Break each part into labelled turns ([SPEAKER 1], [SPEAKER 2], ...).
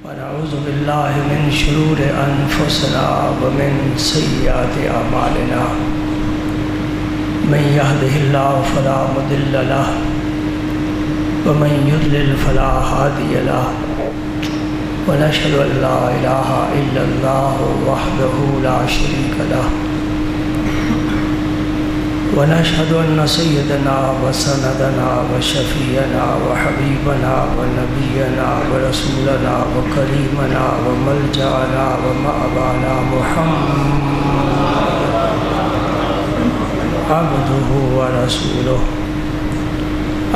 [SPEAKER 1] ونعوذ بالله من شرور أنفسنا ومن سيئات أعمالنا من يهده الله فلا مضل له ومن يضلل فلا هادي له ونشهد أن لا إله إلا الله وحده لا شريك له ونشهد أن سيدنا وسندنا وشفيعنا وحبيبنا ونبينا ورسولنا وكريمنا وملجأنا ومأوانا محمد عبده ورسوله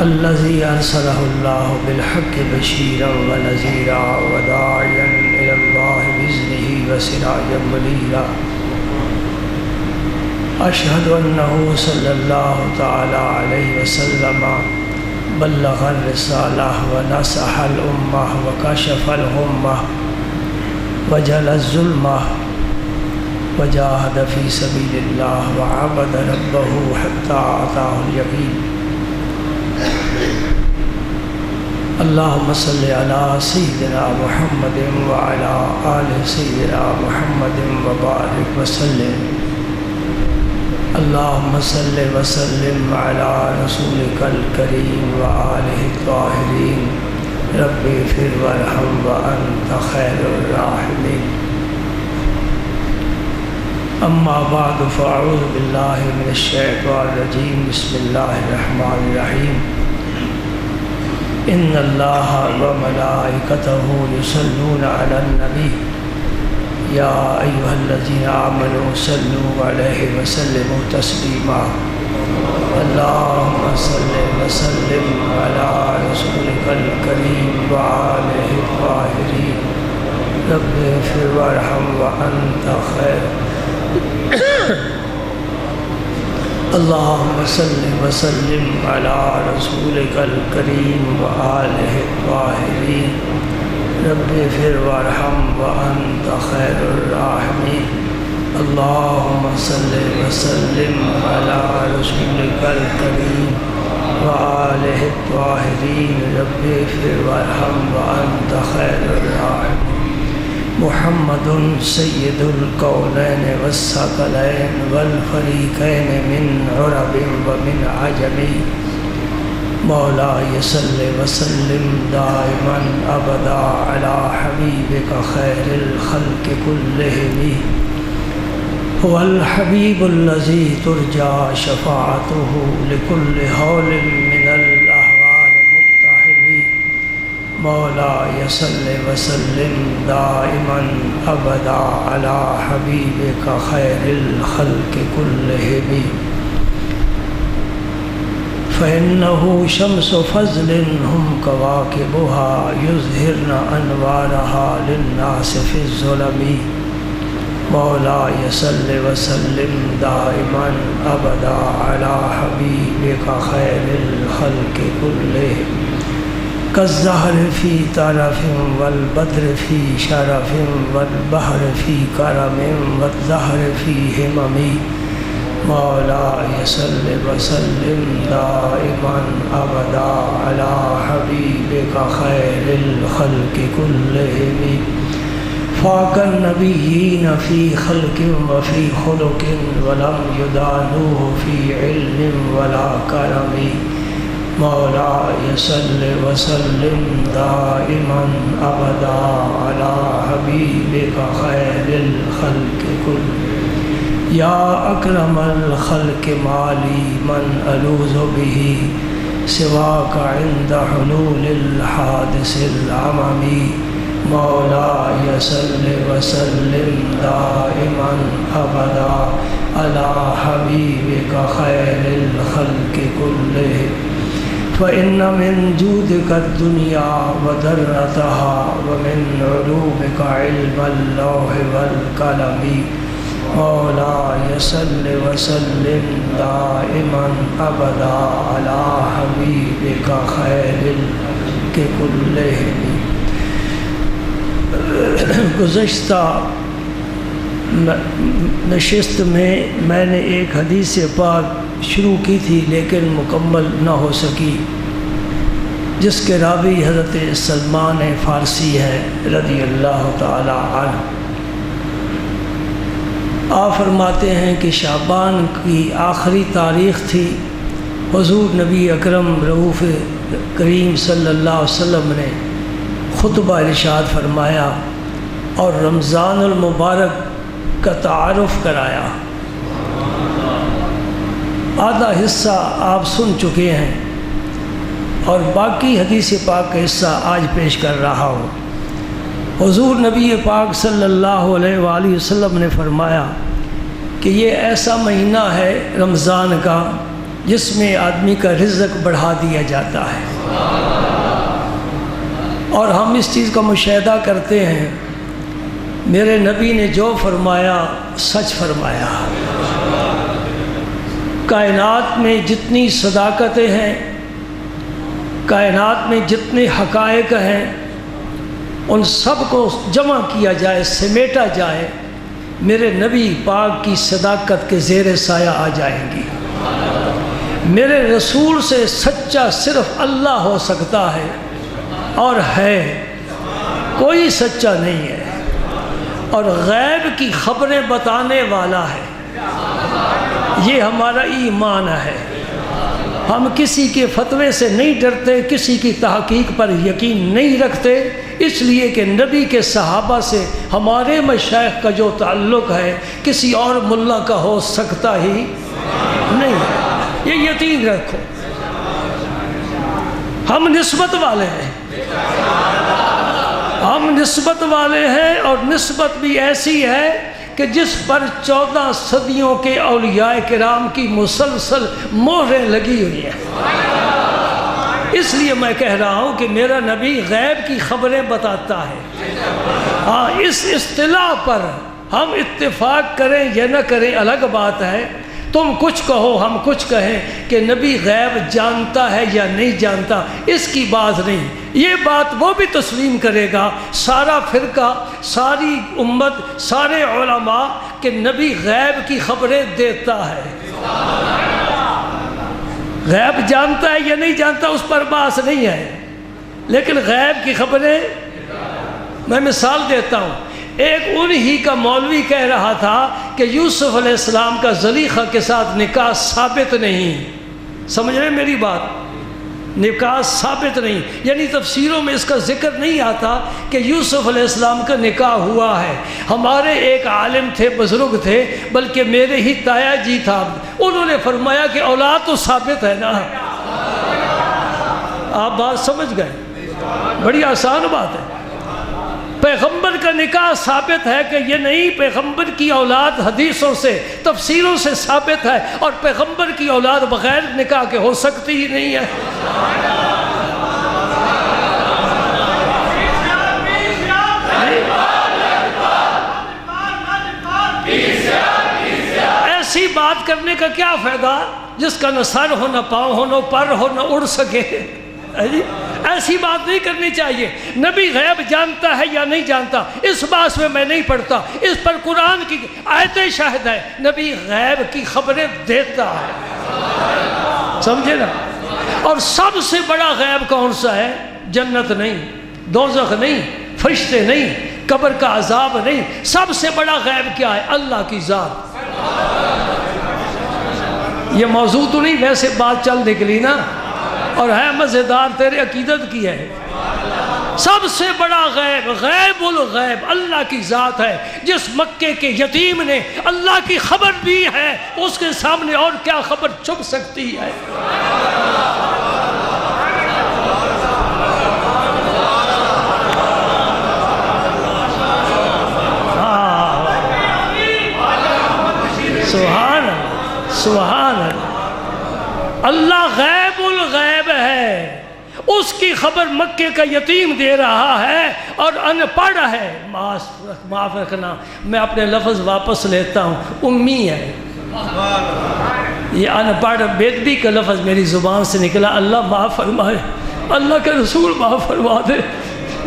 [SPEAKER 1] الذي أرسله الله بالحق بشيرا ونذيرا وداعيا إلى الله بإذنه وسراجا منيرا أشهد أنه صلى الله تعالى عليه وسلم بلغ الرسالة ونصح الأمة وكشف الغمة وجل الظلمة وجاهد في سبيل الله وعبد ربه حتى أتاه اليقين. اللهم صل على سيدنا محمد وعلى آل سيدنا محمد وبارك وسلم. اللهم صل وسلم على رسولك الكريم وآله الطاهرين. رب اغفر وارحم وأنت خير الراحمين. أما بعد فأعوذ بالله من الشيطان الرجيم. بسم الله الرحمن الرحيم. إن الله وملائكته يصلون على النبي يا أيها الذين آمنوا صلوا عليه وسلموا تسليما. اللهم صل وسلم على رسولك الكريم وآله الطاهرين. رب اغفر وارحم وأنت خير. اللهم صل وسلم على رسولك الكريم وآله الطاهرين. رب اغفر وارحم وأنت خير الراحمين. اللهم صل وسلم على رسولك الكريم وآله الطاهرين. رب اغفر وارحم وأنت خير الراحمين. محمد سيد الكونين والثقلين والفريقين من عرب ومن عجم. مولاي صل وسلم دائما أبدا على حبيبك خير الخلق كلهم. هو الحبيب الذي ترجى شفاعته لكل هول من الأهوال مقتحم. مولاي صل وسلم دائما أبدا على حبيبك خير الخلق كلهم. فإنه شمس فضل هم كواكبها يظهرن أنوارها للناس في الظلم. مولاي صل وسلم دائما أبدا على حبيبك خير الخلق كلهم. كالزهر في طرف والبدر في شرف والبحر في كرم والزهر في همم. مولاي صل وسلم دائما أبدا على حبيبك خير الخلق كلهم. فاق النبيين في خلق وفي خلق ولم يدانوه في علم ولا كرم. مولاي صل وسلم دائما أبدا على حبيبك خير الخلق كلهم. يا أكرم الخلق مالي من ألوذ به سواك عند حلول الحادث العمم. مولاي صل وسلم دائما أبدا على حبيبك خير الخلق كلهم. فإن من جودك الدنيا وذرتها ومن علومك علم اللوح والقلم. مولاي صل وسلم دائما أبدا على حبيبك خير الخلق كلهم. گزشتہ نشست میں نے ایک حدیث پاک شروع کی تھی لیکن مکمل نہ ہو سکی. جس کے راوی حضرت سلمان فارسی ہے رضی اللہ تعالی عنہ۔ آپ فرماتے ہیں کہ شعبان کی آخری تاریخ تھی، حضور نبی اکرم رؤوف کریم صلی اللہ علیہ وسلم نے خطبہ ارشاد فرمایا اور رمضان المبارک کا تعارف کرایا۔ آدھا حصہ آپ سن چکے ہیں اور باقی حدیث پاک کا حصہ آج پیش کر رہا ہوں۔ حضور نبی پاک صلی اللہ علیہ وآلہ وسلم نے فرمایا کہ یہ ایسا مہینہ ہے رمضان کا جس میں آدمی کا رزق بڑھا دیا جاتا ہے، اور ہم اس چیز کا مشاہدہ کرتے ہیں۔ میرے نبی نے جو فرمایا سچ فرمایا۔ کائنات میں جتنی صداقتیں ہیں، کائنات میں جتنے حقائق ہیں، ان سب کو جمع کیا جائے، سمیٹا جائے، میرے نبی پاک کی صداقت کے زیر سایہ آ جائیں گی۔ میرے رسول سے سچا صرف اللہ ہو سکتا ہے، اور ہے، کوئی سچا نہیں ہے، اور غیب کی خبریں بتانے والا ہے۔ یہ ہمارا ایمان ہے۔ ہم کسی کے فتوے سے نہیں ڈرتے، کسی کی تحقیق پر یقین نہیں رکھتے، اس لیے کہ نبی کے صحابہ سے ہمارے مشائخ کا جو تعلق ہے کسی اور ملا کا ہو سکتا ہی نہیں۔ یہ یقین رکھو، ہم نسبت والے ہیں، ہم نسبت والے ہیں، اور نسبت بھی ایسی ہے کہ جس پر 14 صدیوں کے اولیاء کرام کی مسلسل مہریں لگی ہوئی ہیں۔ اس لیے میں کہہ رہا ہوں کہ میرا نبی غیب کی خبریں بتاتا ہے۔ ہاں، اس اصطلاح پر ہم اتفاق کریں یا نہ کریں الگ بات ہے۔ تم کچھ کہو ہم کچھ کہیں کہ نبی غیب جانتا ہے یا نہیں جانتا، اس کی بات نہیں۔ یہ بات وہ بھی تسلیم کرے گا، سارا فرقہ، ساری امت، سارے علماء، کہ نبی غیب کی خبریں دیتا ہے۔ غیب جانتا ہے یا نہیں جانتا اس پر بحث نہیں ہے، لیکن غیب کی خبریں، میں مثال دیتا ہوں۔ ایک انہی کا مولوی کہہ رہا تھا کہ یوسف علیہ السلام کا زلیخہ کے ساتھ نکاح ثابت نہیں۔ سمجھ رہے میری بات؟ نکاح ثابت نہیں، یعنی تفسیروں میں اس کا ذکر نہیں آتا کہ یوسف علیہ السلام کا نکاح ہوا ہے۔ ہمارے ایک عالم تھے، بزرگ تھے، بلکہ میرے ہی تایا جی تھا، انہوں نے فرمایا کہ اولاد تو ثابت ہے نا۔ آپ بات سمجھ گئے؟ بڑی آسان بات ہے۔ پیغمبر کا نکاح ثابت ہے کہ یہ نہیں، پیغمبر کی اولاد حدیثوں سے، تفسیروں سے ثابت ہے، اور پیغمبر کی اولاد بغیر نکاح کے ہو سکتی ہی نہیں ہے۔ ایسی بات کرنے کا کیا فائدہ جس کا نہ سر ہو، نہ پاؤں ہو، نہ پر ہو، نہ اڑ سکے؟ ایسی بات نہیں کرنی چاہیے۔ نبی غیب جانتا ہے یا نہیں جانتا اس بات میں نہیں پڑھتا، اس پر قرآن کی آیتیں شاہد ہے، نبی غیب کی خبریں دیتا ہے۔ سمجھے نا؟ اور سب سے بڑا غیب کون سا ہے؟ جنت نہیں، دوزخ نہیں، فرشتے نہیں، قبر کا عذاب نہیں۔ سب سے بڑا غیب کیا ہے؟ اللہ کی ذات۔ یہ موضوع تو نہیں، ویسے بات چل نکلی نا، اور ہے مزیدار، تیرے عقیدت کی ہے۔ سب سے بڑا غیب، غیب الغیب، اللہ کی ذات ہے۔ جس مکے کے یتیم نے اللہ کی خبر دی ہے، اس کے سامنے اور کیا خبر چھپ سکتی ہے؟ سبحان اللہ، سبحان اللہ۔ اللہ غیب الغیب ہے، اس کی خبر مکے کا یتیم دے رہا ہے، اور ان پڑھ ہے۔ معاف رکھنا، میں اپنے لفظ واپس لیتا ہوں، امی ہے۔ یہ ان پڑھ بے ادبی کا لفظ میری زبان سے نکلا، اللہ معاف فرمائے، اللہ کے رسول معاف فرما دے۔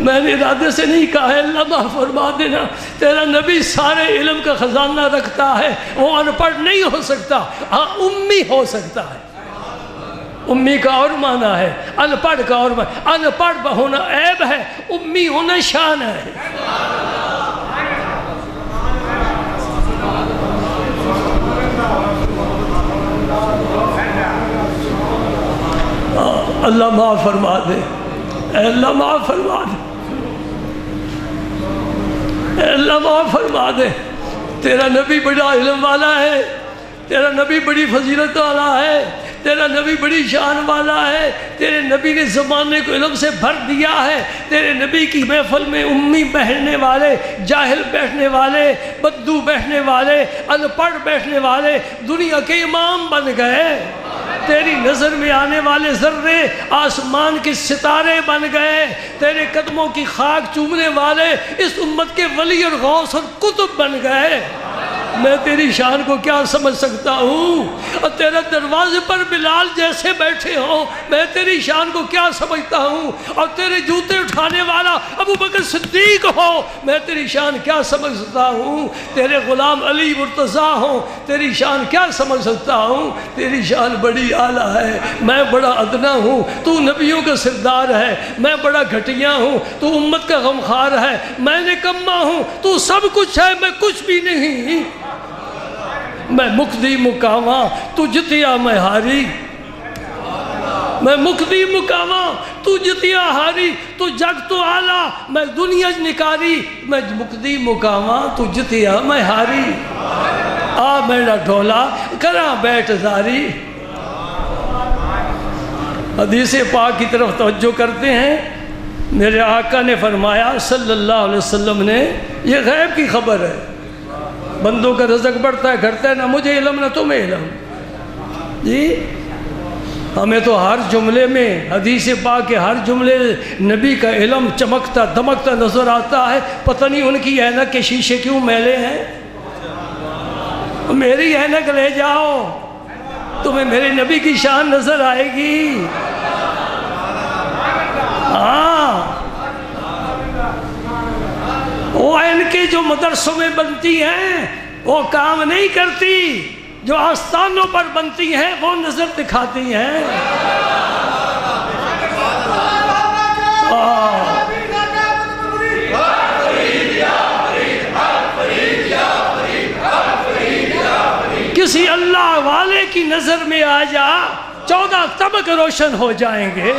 [SPEAKER 1] میں نے ارادے سے نہیں کہا ہے، اللہ معاف فرما دینا۔ تیرا نبی سارے علم کا خزانہ رکھتا ہے، وہ ان پڑھ نہیں ہو سکتا، ہاں امی ہو سکتا ہے، امی کا اور معنی ہے، ان پڑھ کا اور معنی۔ ان پڑھ ہونا عیب ہے، امی ہونا شان ہے۔ اللہ معاف فرما دے، اے اللہ معاف فرما دے، اے اللہ معاف فرما دے۔ تیرا نبی بڑا علم والا ہے، تیرا نبی بڑی فضیلت والا ہے، تیرا نبی بڑی شان والا ہے، تیرے نبی نے زمانے کو علم سے بھر دیا ہے۔ تیرے نبی کی محفل میں امی بیٹھنے والے، جاہل بیٹھنے والے، بدو بیٹھنے والے، ان پڑھ بیٹھنے والے دنیا کے امام بن گئے۔ تیری نظر میں آنے والے ذرے آسمان کے ستارے بن گئے۔ تیرے قدموں کی خاک چومنے والے اس امت کے ولی اور غوث اور قطب بن گئے۔ میں تیری شان کو کیا سمجھ سکتا ہوں؟ اور تیرے دروازے پر بلال جیسے بیٹھے ہوں، میں تیری شان کو کیا سمجھتا ہوں؟ اور تیرے جوتے اٹھانے والا ابو بکر صدیق ہو، میں تیری شان کیا سمجھ سکتا ہوں؟ تیرے غلام علی مرتضیٰ ہوں، تیری شان کیا سمجھ سکتا ہوں؟ تیری شان بڑی اعلیٰ ہے۔ میں بڑا ادنا ہوں، تو نبیوں کا سردار ہے۔ میں بڑا گھٹیا ہوں، تو امت کا غمخوار ہے۔ میں نکما ہوں، تو سب کچھ ہے، میں کچھ بھی نہیں۔ میں مقدی مقاواں، تو جتیا میں ہاری۔ میں مقدی مقاواں، تو جتیا ہاری۔ تو جگ تو آلہ، میں دنیا نکاری۔ میں مقدی مقاواں، تو جتیا میں ہاری۔ آ میرا ڈھولا کراں بیٹھ زاری۔ حدیث پاک کی طرف توجہ کرتے ہیں۔ میرے آقا نے فرمایا صلی اللہ علیہ وسلم نے، یہ غیب کی خبر ہے، بندوں کا رزق بڑھتا ہے گھٹتا ہے، نہ مجھے علم نہ تمہیں علم۔ جی ہمیں تو ہر جملے میں، حدیث پاک کے ہر جملے نبی کا علم چمکتا دمکتا نظر آتا ہے۔ پتہ نہیں ان کی اینک کے شیشے کیوں میلے ہیں۔ میری اینک لے جاؤ، تمہیں میرے نبی کی شان نظر آئے گی۔ ہاں وہ اینکیں جو مدرسوں میں بنتی ہیں وہ کام نہیں کرتی، جو آستانوں پر بنتی ہیں وہ نظر دکھاتی ہیں۔ کسی اللہ والے کی نظر میں آ جا، 14 طبق روشن ہو جائیں گے۔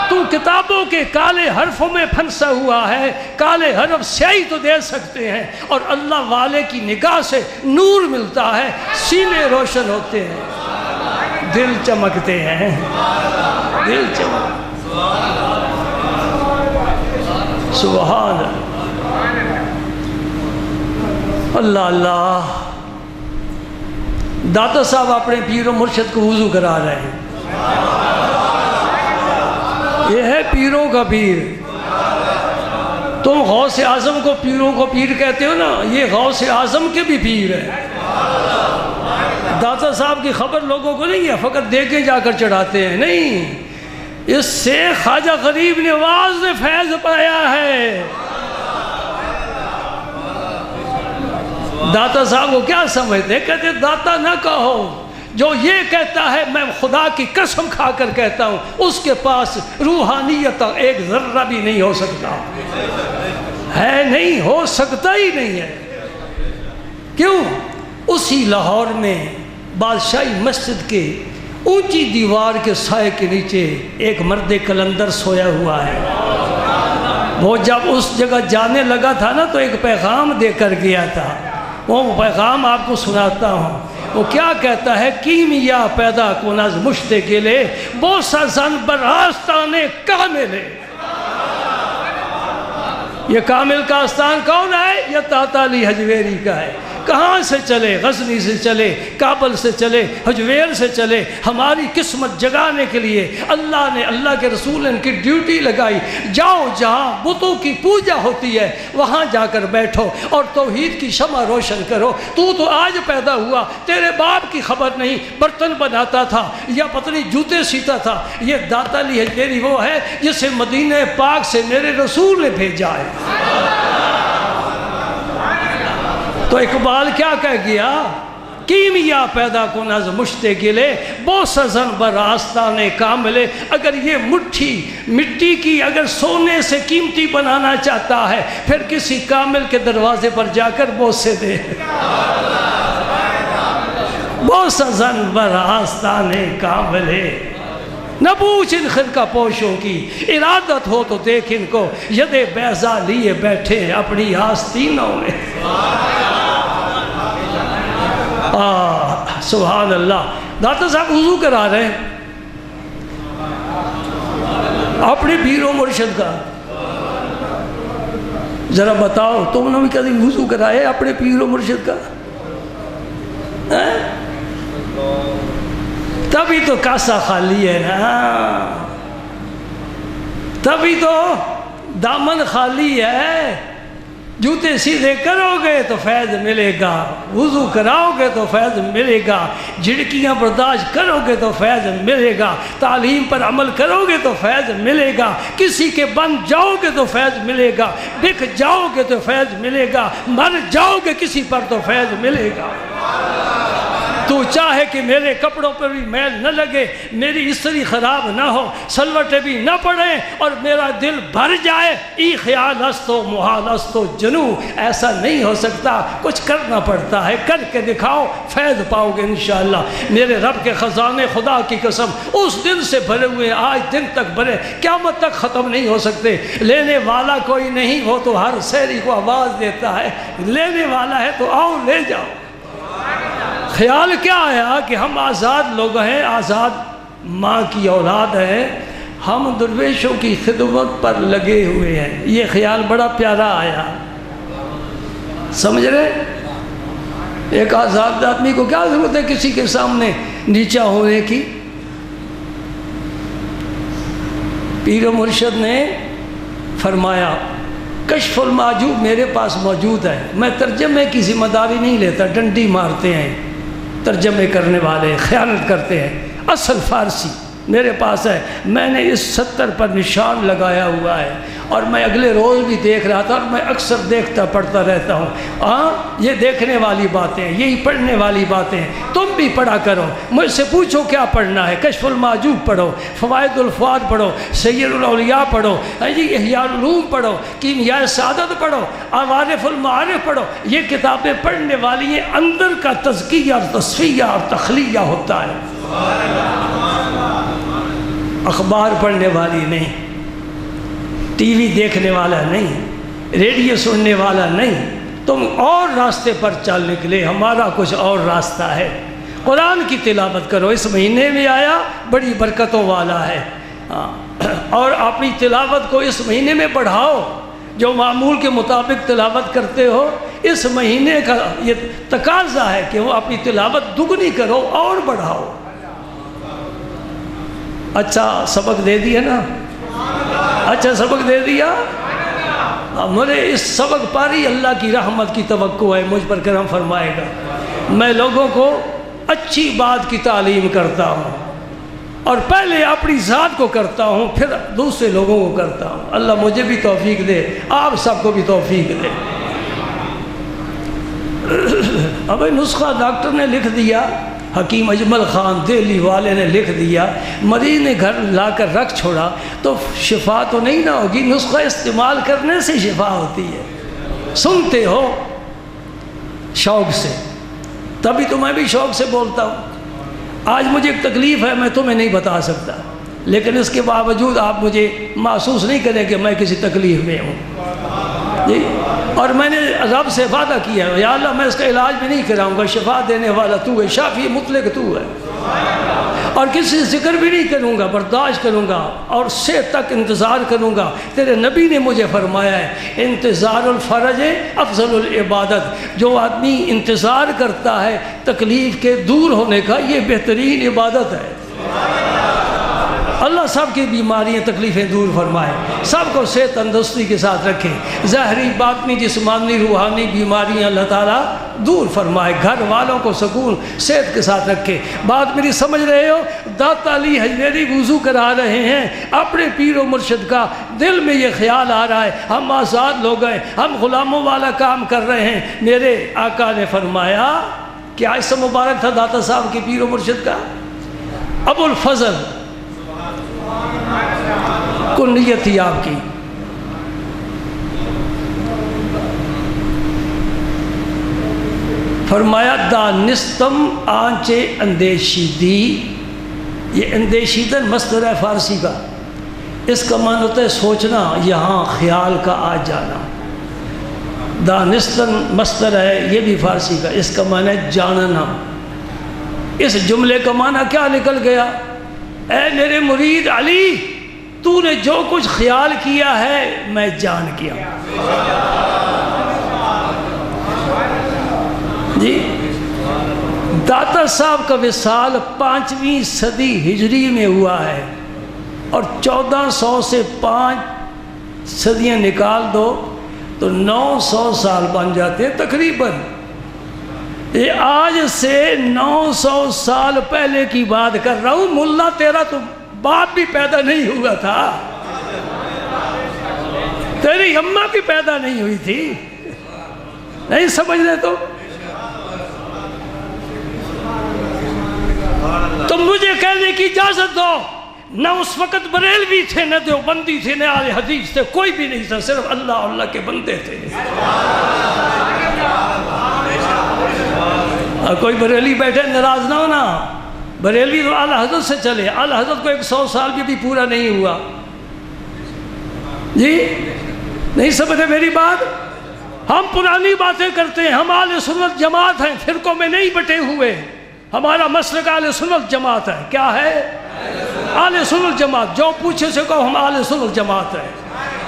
[SPEAKER 1] تو کتابوں کے کالے حرفوں میں پھنسا ہوا ہے، کالے حرف سیاہی تو دے سکتے ہیں، اور اللہ والے کی نگاہ سے نور ملتا ہے، سینے روشن ہوتے ہیں، دل چمکتے ہیں، دل چمک۔ سبحان اللہ اللہ۔ داتا صاحب اپنے پیر و مرشد کو وضو کرا رہے ہیں۔ یہ ہے پیروں کا پیر۔ تم غوث اعظم کو پیروں کو پیر کہتے ہو نا، یہ غوث اعظم کے بھی پیر ہے۔ داتا صاحب کی خبر لوگوں کو نہیں ہے، فقط دیکھیں جا کر چڑھاتے ہیں، نہیں، اس سے خواجہ غریب نواز نے فیض پایا ہے۔ داتا صاحب کو کیا سمجھتے؟ کہتے داتا نہ کہو، جو یہ کہتا ہے میں خدا کی قسم کھا کر کہتا ہوں، اس کے پاس روحانیت ایک ذرہ بھی نہیں ہو سکتا ہے، نہیں ہو سکتا ہی نہیں ہے۔ کیوں؟ اسی لاہور میں بادشاہی مسجد کے اونچی دیوار کے سائے کے نیچے ایک مرد کلندر سویا ہوا ہے۔ وہ جب اس جگہ جانے لگا تھا نا تو ایک پیغام دے کر گیا تھا، وہ پیغام آپ کو سناتا ہوں۔ وہ کیا کہتا ہے؟ کیمیا پیدا کن از مشت گلے، بوسہ زن بر آستان کاملے۔ یہ کامل کا آستان کون ہے؟ یہ داتا علی حجویری کا ہے۔ کہاں سے چلے؟ غزنی سے چلے، کابل سے چلے، حجویر سے چلے، ہماری قسمت جگانے کے لیے اللہ نے، اللہ کے رسول نے ان کی ڈیوٹی لگائی، جاؤ جہاں بتوں کی پوجا ہوتی ہے وہاں جا کر بیٹھو اور توحید کی شمع روشن کرو۔ تو آج پیدا ہوا، تیرے باپ کی خبر نہیں، برتن بناتا تھا یا پتلی جوتے سیتا تھا۔ یہ داتا علی حجویری وہ ہے جسے مدینہ پاک سے میرے رسول نے بھیجا ہے۔ تو اقبال کیا کہہ گیا؟ کیمیا پیدا کن از مشت گلے بوسزن بر آستان کاملے. اگر یہ مٹی کی اگر سونے سے قیمتی بنانا چاہتا ہے پھر کسی کامل کے دروازے پر جا کر بوسے دے. بوسزن بر آستان کاملے. نہ پوچھ ان خرقہ پوشوں کی ارادت ہو تو دیکھ ان کو ید بیضا لیے بیٹھے اپنی آستینوں میں. سبحان اللہ. داتا صاحب وضو کرا رہے ہیں اپنے پیر و مرشد کا. ذرا بتاؤ تم نے بھی کبھی وضو کرائے اپنے پیر و مرشد کا؟ تبھی تو کاسا خالی ہے نا، تبھی تو دامن خالی ہے. جوتے سیدھے کرو گے تو فیض ملے گا، وضو کراؤ گے تو فیض ملے گا، جھڑکیاں برداشت کرو گے تو فیض ملے گا، تعلیم پر عمل کرو گے تو فیض ملے گا، کسی کے بن جاؤ گے تو فیض ملے گا، بک جاؤ گے تو فیض ملے گا، مر جاؤ گے کسی پر تو فیض ملے گا. تو چاہے کہ میرے کپڑوں پر بھی میل نہ لگے، میری استری خراب نہ ہو، سلوٹیں بھی نہ پڑیں اور میرا دل بھر جائے، ای خیال است و محال است و جنو. ایسا نہیں ہو سکتا، کچھ کرنا پڑتا ہے. کر کے دکھاؤ، فیض پاؤ گے انشاءاللہ. میرے رب کے خزانے خدا کی قسم اس دن سے بھرے ہوئے آج دن تک بھرے، قیامت تک ختم نہیں ہو سکتے. لینے والا کوئی نہیں، وہ تو ہر سحری کو آواز دیتا ہے لینے والا ہے تو آؤ لے جاؤ. خیال کیا آیا کہ ہم آزاد لوگ ہیں، آزاد ماں کی اولاد ہیں، ہم درویشوں کی خدمت پر لگے ہوئے ہیں. یہ خیال بڑا پیارا آیا. سمجھ رہے؟ ایک آزاد آدمی کو کیا ضرورت ہے کسی کے سامنے نیچا ہونے کی؟ پیر و مرشد نے فرمایا کشف المعجوب میرے پاس موجود ہے، میں ترجمے کی ذمہ داری نہیں لیتا. ڈنڈی مارتے ہیں ترجمے کرنے والے، خیانت کرتے ہیں. اصل فارسی میرے پاس ہے، میں نے اس 70 پر نشان لگایا ہوا ہے اور میں اگلے روز بھی دیکھ رہا تھا اور میں اکثر دیکھتا پڑھتا رہتا ہوں. ہاں یہ دیکھنے والی باتیں، یہی پڑھنے والی باتیں. تم بھی پڑھا کرو، مجھ سے پوچھو کیا پڑھنا ہے. کشف المعجوب پڑھو، فوائد الفواد پڑھو، سیر الاولیاء پڑھو، احیاء العلوم پڑھو، کیمیائے سعادت پڑھو، عوارف المعارف پڑھو. یہ کتابیں پڑھنے والی ہیں، اندر کا تزکیہ اور تصفیہ اور تخلیہ ہوتا ہے. اخبار پڑھنے والی نہیں، ٹی وی دیکھنے والا نہیں، ریڈیو سننے والا نہیں. تم اور راستے پر چل نکلے، ہمارا کچھ اور راستہ ہے. قرآن کی تلاوت کرو، اس مہینے میں آیا بڑی برکتوں والا ہے. اور اپنی تلاوت کو اس مہینے میں بڑھاؤ. جو معمول کے مطابق تلاوت کرتے ہو، اس مہینے کا یہ تقاضا ہے کہ وہ اپنی تلاوت دگنی کرو اور بڑھاؤ. اچھا سبق دے دیا نا؟ اچھا سبق دے دیا؟ مجھے اس سبق پر ہی اللہ کی رحمت کی توقع ہے، مجھ پر کرم فرمائے گا. میں لوگوں کو اچھی بات کی تعلیم کرتا ہوں اور پہلے اپنی ذات کو کرتا ہوں، پھر دوسرے لوگوں کو کرتا ہوں. اللہ مجھے بھی توفیق دے، آپ سب کو بھی توفیق دے. اب نسخہ ڈاکٹر نے لکھ دیا، حکیم اجمل خان دہلی والے نے لکھ دیا، مریض نے گھر لا کر رکھ چھوڑا تو شفا تو نہیں نہ ہوگی. نسخہ استعمال کرنے سے شفا ہوتی ہے. سنتے ہو شوق سے، تبھی تو میں بھی شوق سے بولتا ہوں. آج مجھے ایک تکلیف ہے، میں تمہیں نہیں بتا سکتا، لیکن اس کے باوجود آپ مجھے محسوس نہیں کریں کہ میں کسی تکلیف میں ہوں جی. اور میں نے رب سے وعدہ کیا ہے، یا اللہ میں اس کا علاج بھی نہیں کراؤں گا، شفا دینے والا تو ہے، شافی مطلق تو ہے. اور کسی ذکر بھی نہیں کروں گا، برداشت کروں گا اور صحت تک انتظار کروں گا. تیرے نبی نے مجھے فرمایا ہے انتظار الفرج افضل العبادت. جو آدمی انتظار کرتا ہے تکلیف کے دور ہونے کا، یہ بہترین عبادت ہے. اللہ سب کی بیماریاں تکلیفیں دور فرمائے، سب کو صحت تندرستی کے ساتھ رکھے. ظاہری باطنی جسمانی روحانی بیماریاں اللہ تعالیٰ دور فرمائے، گھر والوں کو سکون صحت کے ساتھ رکھے. بات میری سمجھ رہے ہو؟ داتا علی حجویری وضو کرا رہے ہیں اپنے پیر و مرشد کا. دل میں یہ خیال آ رہا ہے ہم آزاد لوگ ہیں، ہم غلاموں والا کام کر رہے ہیں. میرے آقا نے فرمایا کیا اسم مبارک تھا داتا صاحب کے پیر و مرشد کا؟ ابو الفضل کنیت تھی آپ کی. فرمایا دانستم آنچے اندیشیدی. یہ اندیشیدن مصدر ہے فارسی کا، اس کا معنی ہوتا ہے سوچنا، یہاں خیال کا آ جانا. دانستن مصدر ہے یہ بھی فارسی کا، اس کا معنی ہے جاننا. اس جملے کا معنی کیا نکل گیا؟ اے میرے مرید علی، تو نے جو کچھ خیال کیا ہے میں جان گیا. جی داتا صاحب کا وصال 5ویں صدی ہجری میں ہوا ہے، اور 1400 سے 5 صدیاں نکال دو تو 900 سال بن جاتے ہیں تقریباً. یہ آج سے 900 سال پہلے کی بات کر رہا ہوں. ملا تیرا تو باپ بھی پیدا نہیں ہوا تھا، تیری اماں بھی پیدا نہیں ہوئی تھی. نہیں سمجھ رہے تو مجھے کہنے کی اجازت دو. نہ اس وقت بریلوی تھے، نہ دیوبندی تھے، نہ اہل حدیث تھے، کوئی بھی نہیں تھا، صرف اللہ اللہ کے بندے تھے. کوئی بریلی بیٹھے ناراض نہ ہونا. بریلوی تو اعلیٰ حضرت سے چلے، اعلیٰ حضرت کو 100 سال بھی پورا نہیں ہوا. جی نہیں سمجھے میری بات؟ ہم پرانی باتیں کرتے ہیں. ہم اہل سنت جماعت ہیں، فرقوں میں نہیں بٹے ہوئے. ہمارا مسلک اہل سنت جماعت ہے. کیا ہے؟ اہل سنت جماعت. جو پوچھے سے کہو ہم اہل سنت جماعت ہے.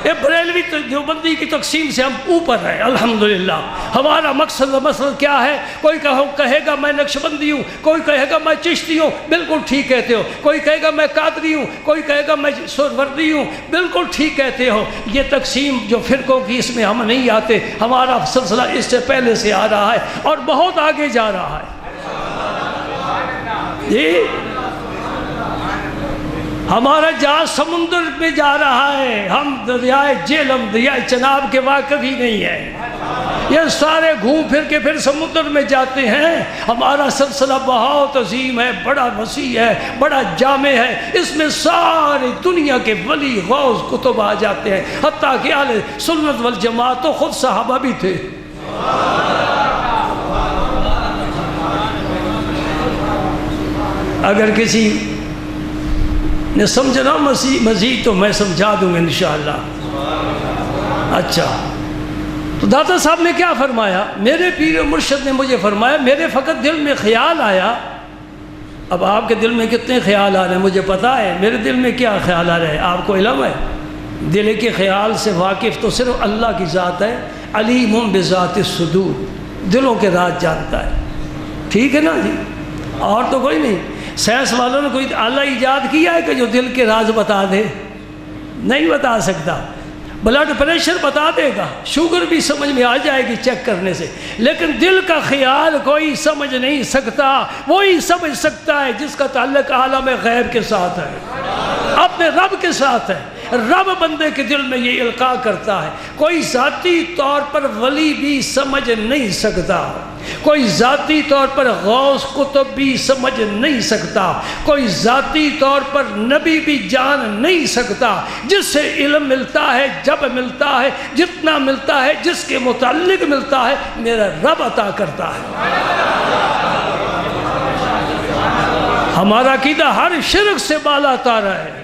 [SPEAKER 1] یہ بریلوی دیوبندی کی تقسیم سے ہم اوپر ہیں الحمدللہ. ہمارا مقصد و مسئلہ کیا ہے؟ کوئی کہے گا میں نقشبندی ہوں، کوئی کہے گا میں چشتی ہوں، بالکل ٹھیک کہتے ہو. کوئی کہے گا میں قادری ہوں، کوئی کہے گا میں سہروردی ہوں، بالکل ٹھیک کہتے ہو. یہ تقسیم جو فرقوں کی اس میں ہم نہیں آتے. ہمارا سلسلہ اس سے پہلے سے آ رہا ہے اور بہت آگے جا رہا ہے. جی ہمارا جہاز سمندر میں جا رہا ہے. ہم دریائے جیلم، دریائے چناب کے واقف ہی نہیں ہے. یہ سارے گھوم پھر کے پھر سمندر میں جاتے ہیں. ہمارا سلسلہ بہت عظیم ہے، بڑا وسیع ہے، بڑا جامع ہے. اس میں ساری دنیا کے ولی غوث کتب آ جاتے ہیں، حتیٰ کہ اہل سنت والجماعت تو خود صحابہ بھی تھے. اگر کسی نے سمجھنا مزید تو میں سمجھا دوں گا انشاءاللہ. اچھا تو داتا صاحب نے کیا فرمایا؟ میرے پیر مرشد نے مجھے فرمایا، میرے فقط دل میں خیال آیا. اب آپ کے دل میں کتنے خیال آ رہے ہیں مجھے پتا ہے. میرے دل میں کیا خیال آ رہے ہیں آپ کو علم ہے؟ دل کے خیال سے واقف تو صرف اللہ کی ذات ہے. علیم بذات الصدور، دلوں کے راز جانتا ہے. ٹھیک ہے نا جی؟ اور تو کوئی نہیں. سائنس والوں نے کوئی آلہ ایجاد کیا ہے کہ جو دل کے راز بتا دے؟ نہیں بتا سکتا. بلڈ پریشر بتا دے گا، شوگر بھی سمجھ میں آ جائے گی چیک کرنے سے، لیکن دل کا خیال کوئی سمجھ نہیں سکتا. وہی سمجھ سکتا ہے جس کا تعلق عالم غیب کے ساتھ ہے، اپنے رب کے ساتھ ہے. رب بندے کے دل میں یہ القاء کرتا ہے. کوئی ذاتی طور پر ولی بھی سمجھ نہیں سکتا، کوئی ذاتی طور پر غوث قطب بھی سمجھ نہیں سکتا، کوئی ذاتی طور پر نبی بھی جان نہیں سکتا. جس سے علم ملتا ہے، جب ملتا ہے، جتنا ملتا ہے، جس کے متعلق ملتا ہے، میرا رب عطا کرتا ہے. ہمارا عقیدہ ہر شرک سے بالا تارا ہے.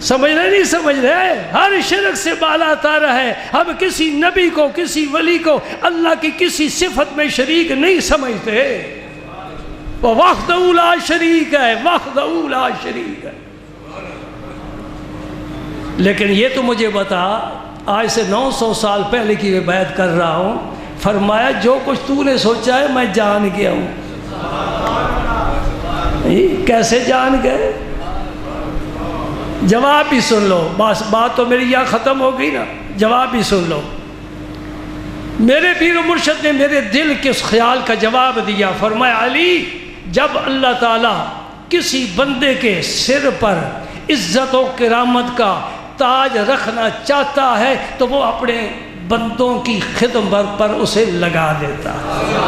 [SPEAKER 1] سمجھ رہے نہیں سمجھ رہے؟ ہر شرک سے بالا تارا ہے. ہم کسی نبی کو، کسی ولی کو اللہ کی کسی صفت میں شریک نہیں سمجھتے. وہ وحدہ لا شریک ہے، وحدہ لا شریک ہے. لیکن یہ تو مجھے بتا، آج سے 900 سال پہلے کی میں بیعت کر رہا ہوں. فرمایا جو کچھ تو نے سوچا ہے میں جان گیا ہوں. کیسے جان گئے؟ جواب بھی سن لو. بس بات تو میری یہاں ختم ہو گئی نا. جواب بھی سن لو. میرے پیر و مرشد نے میرے دل کے اس خیال کا جواب دیا. فرمایا علی، جب اللہ تعالیٰ کسی بندے کے سر پر عزت و کرامت کا تاج رکھنا چاہتا ہے تو وہ اپنے بندوں کی خدمت پر اسے لگا دیتا ہے۔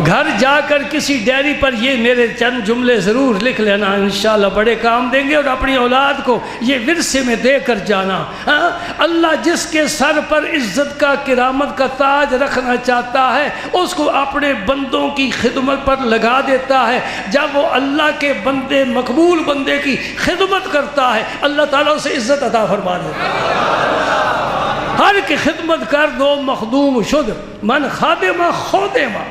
[SPEAKER 1] گھر جا کر کسی ڈائری پر یہ میرے چند جملے ضرور لکھ لینا، انشاءاللہ بڑے کام دیں گے، اور اپنی اولاد کو یہ ورثے میں دے کر جانا۔ اللہ جس کے سر پر عزت کا، کرامت کا تاج رکھنا چاہتا ہے اس کو اپنے بندوں کی خدمت پر لگا دیتا ہے۔ جب وہ اللہ کے بندے، مقبول بندے کی خدمت کرتا ہے، اللہ تعالیٰ اسے عزت عطا فرما دیتا ہے۔ ہر کی خدمت کر دو مخدوم شد، من خادمہ خودمہ۔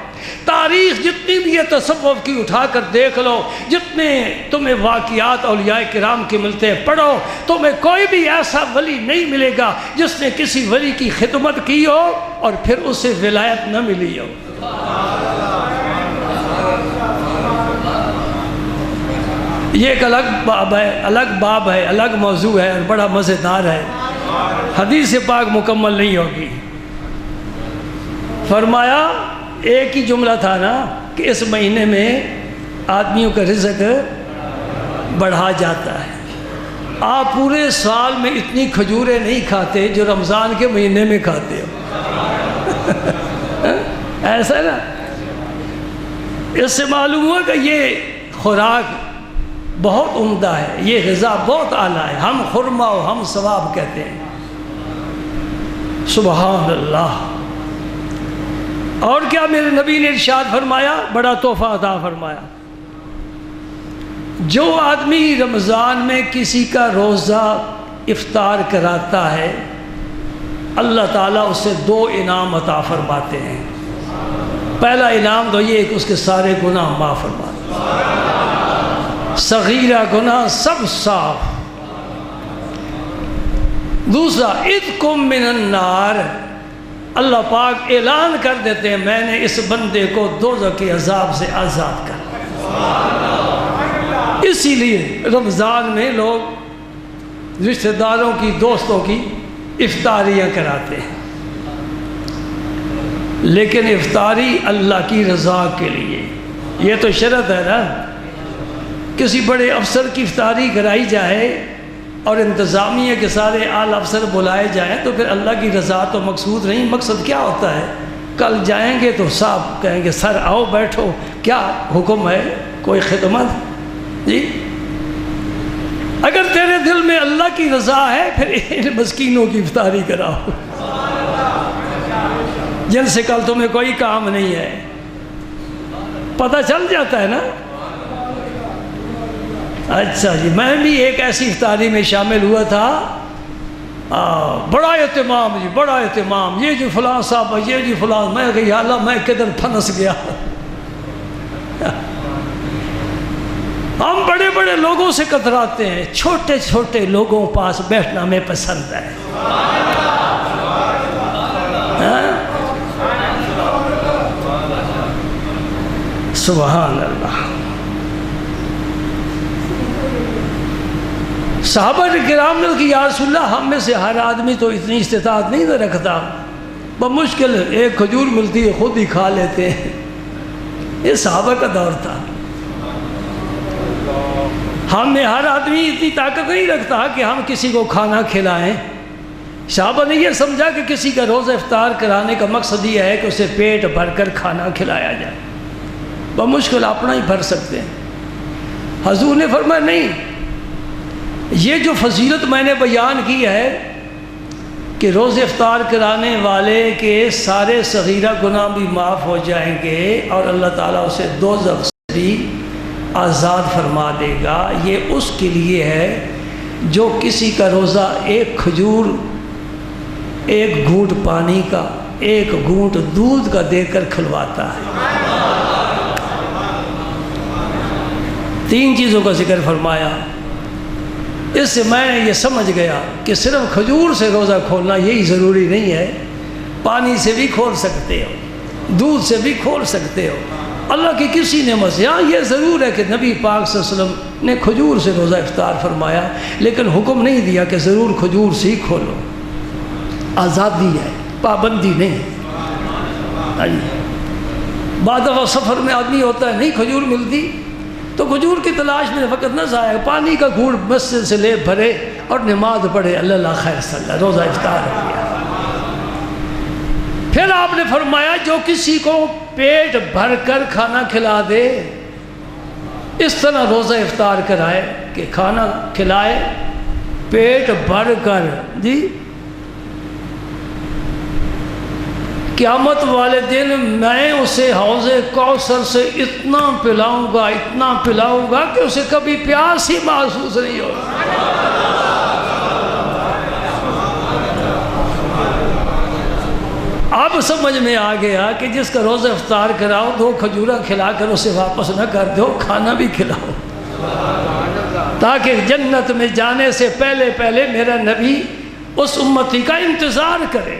[SPEAKER 1] تاریخ جتنی بھی یہ تصوف کی اٹھا کر دیکھ لو، جتنے تمہیں واقعات اولیاء کرام کے ملتے ہیں پڑھو، تمہیں کوئی بھی ایسا ولی نہیں ملے گا جس نے کسی ولی کی خدمت کی ہو اور پھر اسے ولایت نہ ملی ہو۔ یہ ایک الگ باب ہے، الگ موضوع ہے اور بڑا مزیدار ہے، حدیث پاک مکمل نہیں ہوگی۔ فرمایا ایک ہی جملہ تھا نا کہ اس مہینے میں آدمیوں کا رزق بڑھا جاتا ہے۔ آپ پورے سال میں اتنی کھجوریں نہیں کھاتے جو رمضان کے مہینے میں کھاتے ہو۔ ایسا نا، اس سے معلوم ہوا کہ یہ خوراک بہت عمدہ ہے، یہ غذا بہت اعلیٰ ہے۔ ہم خرما و ہم ثواب کہتے ہیں۔ سبحان اللہ۔ اور کیا میرے نبی نے ارشاد فرمایا، بڑا تحفہ عطا فرمایا، جو آدمی رمضان میں کسی کا روزہ افطار کراتا ہے اللہ تعالیٰ اسے 2 انعام عطا فرماتے ہیں۔ پہلا انعام تو یہ کہ اس کے سارے گناہ معاف فرماتے ہیں، صغیرہ گناہ سب صاف۔ دوسرا عتقم من النار، اللہ پاک اعلان کر دیتے ہیں میں نے اس بندے کو دوزخ کے عذاب سے آزاد کر۔ اسی لیے رمضان میں لوگ رشتہ داروں کی، دوستوں کی افطاریاں کراتے ہیں، لیکن افطاری اللہ کی رضا کے لیے۔ یہ تو شرط ہے نا، کسی بڑے افسر کی افطاری کرائی جائے اور انتظامیہ کے سارے اعلی افسر بلائے جائیں تو پھر اللہ کی رضا تو مقصود نہیں۔ مقصد کیا ہوتا ہے؟ کل جائیں گے تو صاحب کہیں گے سر آؤ بیٹھو، کیا حکم ہے؟ کوئی خدمت؟ جی اگر تیرے دل میں اللہ کی رضا ہے پھر ان مسکینوں کی افطاری کراؤ جن سے کل تمہیں کوئی کام نہیں ہے۔ پتہ چل جاتا ہے نا۔ اچھا جی، میں بھی ایک ایسی افطاری میں شامل ہوا تھا، بڑا اہتمام جی، بڑا اہتمام، یہ جی فلاں صاحب، یہ جی فلاں۔ میں کہ یا اللہ میں کدھر پھنس گیا۔ ہم بڑے بڑے لوگوں سے کتراتے ہیں، چھوٹے چھوٹے لوگوں پاس بیٹھنا ہمیں پسند ہے۔ سبحان اللہ۔ صحابہ کرام نے کہ یا رسول اللہ ہم میں سے ہر آدمی تو اتنی استطاعت نہیں رکھتا، بمشکل ایک کھجور ملتی ہے خود ہی کھا لیتے ہیں۔ یہ صحابہ کا دور تھا۔ ہم میں ہر آدمی اتنی طاقت نہیں رکھتا کہ ہم کسی کو کھانا کھلائیں۔ صحابہ نے یہ سمجھا کہ کسی کا روزہ افطار کرانے کا مقصد یہ ہے کہ اسے پیٹ بھر کر کھانا کھلایا جائے، بمشکل اپنا ہی بھر سکتے ہیں۔ حضور نے فرمایا نہیں، یہ جو فضیلت میں نے بیان کی ہے کہ روزہ افطار کرانے والے کے سارے صغیرہ گناہ بھی معاف ہو جائیں گے اور اللہ تعالیٰ اسے دوزخ سے بھی آزاد فرما دے گا، یہ اس کے لیے ہے جو کسی کا روزہ ایک کھجور، ایک گھونٹ پانی کا، ایک گھونٹ دودھ کا دے کر کھلواتا ہے۔ 3 چیزوں کا ذکر فرمایا۔ اس سے میں یہ سمجھ گیا کہ صرف کھجور سے روزہ کھولنا یہی ضروری نہیں ہے، پانی سے بھی کھول سکتے ہو، دودھ سے بھی کھول سکتے ہو، اللہ کی کسی نعمت سے۔ ہاں یہ ضرور ہے کہ نبی پاک صلی اللہ علیہ وسلم نے کھجور سے روزہ افطار فرمایا، لیکن حکم نہیں دیا کہ ضرور کھجور سے ہی کھولو، آزادی ہے، پابندی نہیں۔ بعد دفعہ سفر میں آدمی ہوتا ہے نہیں کھجور ملتی تو کھجور کی تلاش میں وقت نہ ضائع، پانی کا گھوڑ مسجد سے لے بھرے اور نماز پڑھے، اللہ خیر صلی اللہ، روزہ افطار ہو گیا۔ پھر آپ نے فرمایا جو کسی کو پیٹ بھر کر کھانا کھلا دے، اس طرح روزہ افطار کرائے کہ کھانا کھلائے پیٹ بھر کر، جی قیامت والے دن میں اسے حوض کوثر سے اتنا پلاؤں گا کہ اسے کبھی پیاس ہی محسوس نہیں ہوگی۔ اب سمجھ میں آ گیا کہ جس کا روزہ افطار کراؤ 2 کھجورہ کھلا کر اسے واپس نہ کر دو، کھانا بھی کھلاؤ، تاکہ جنت میں جانے سے پہلے میرا نبی اس امتی کا انتظار کرے۔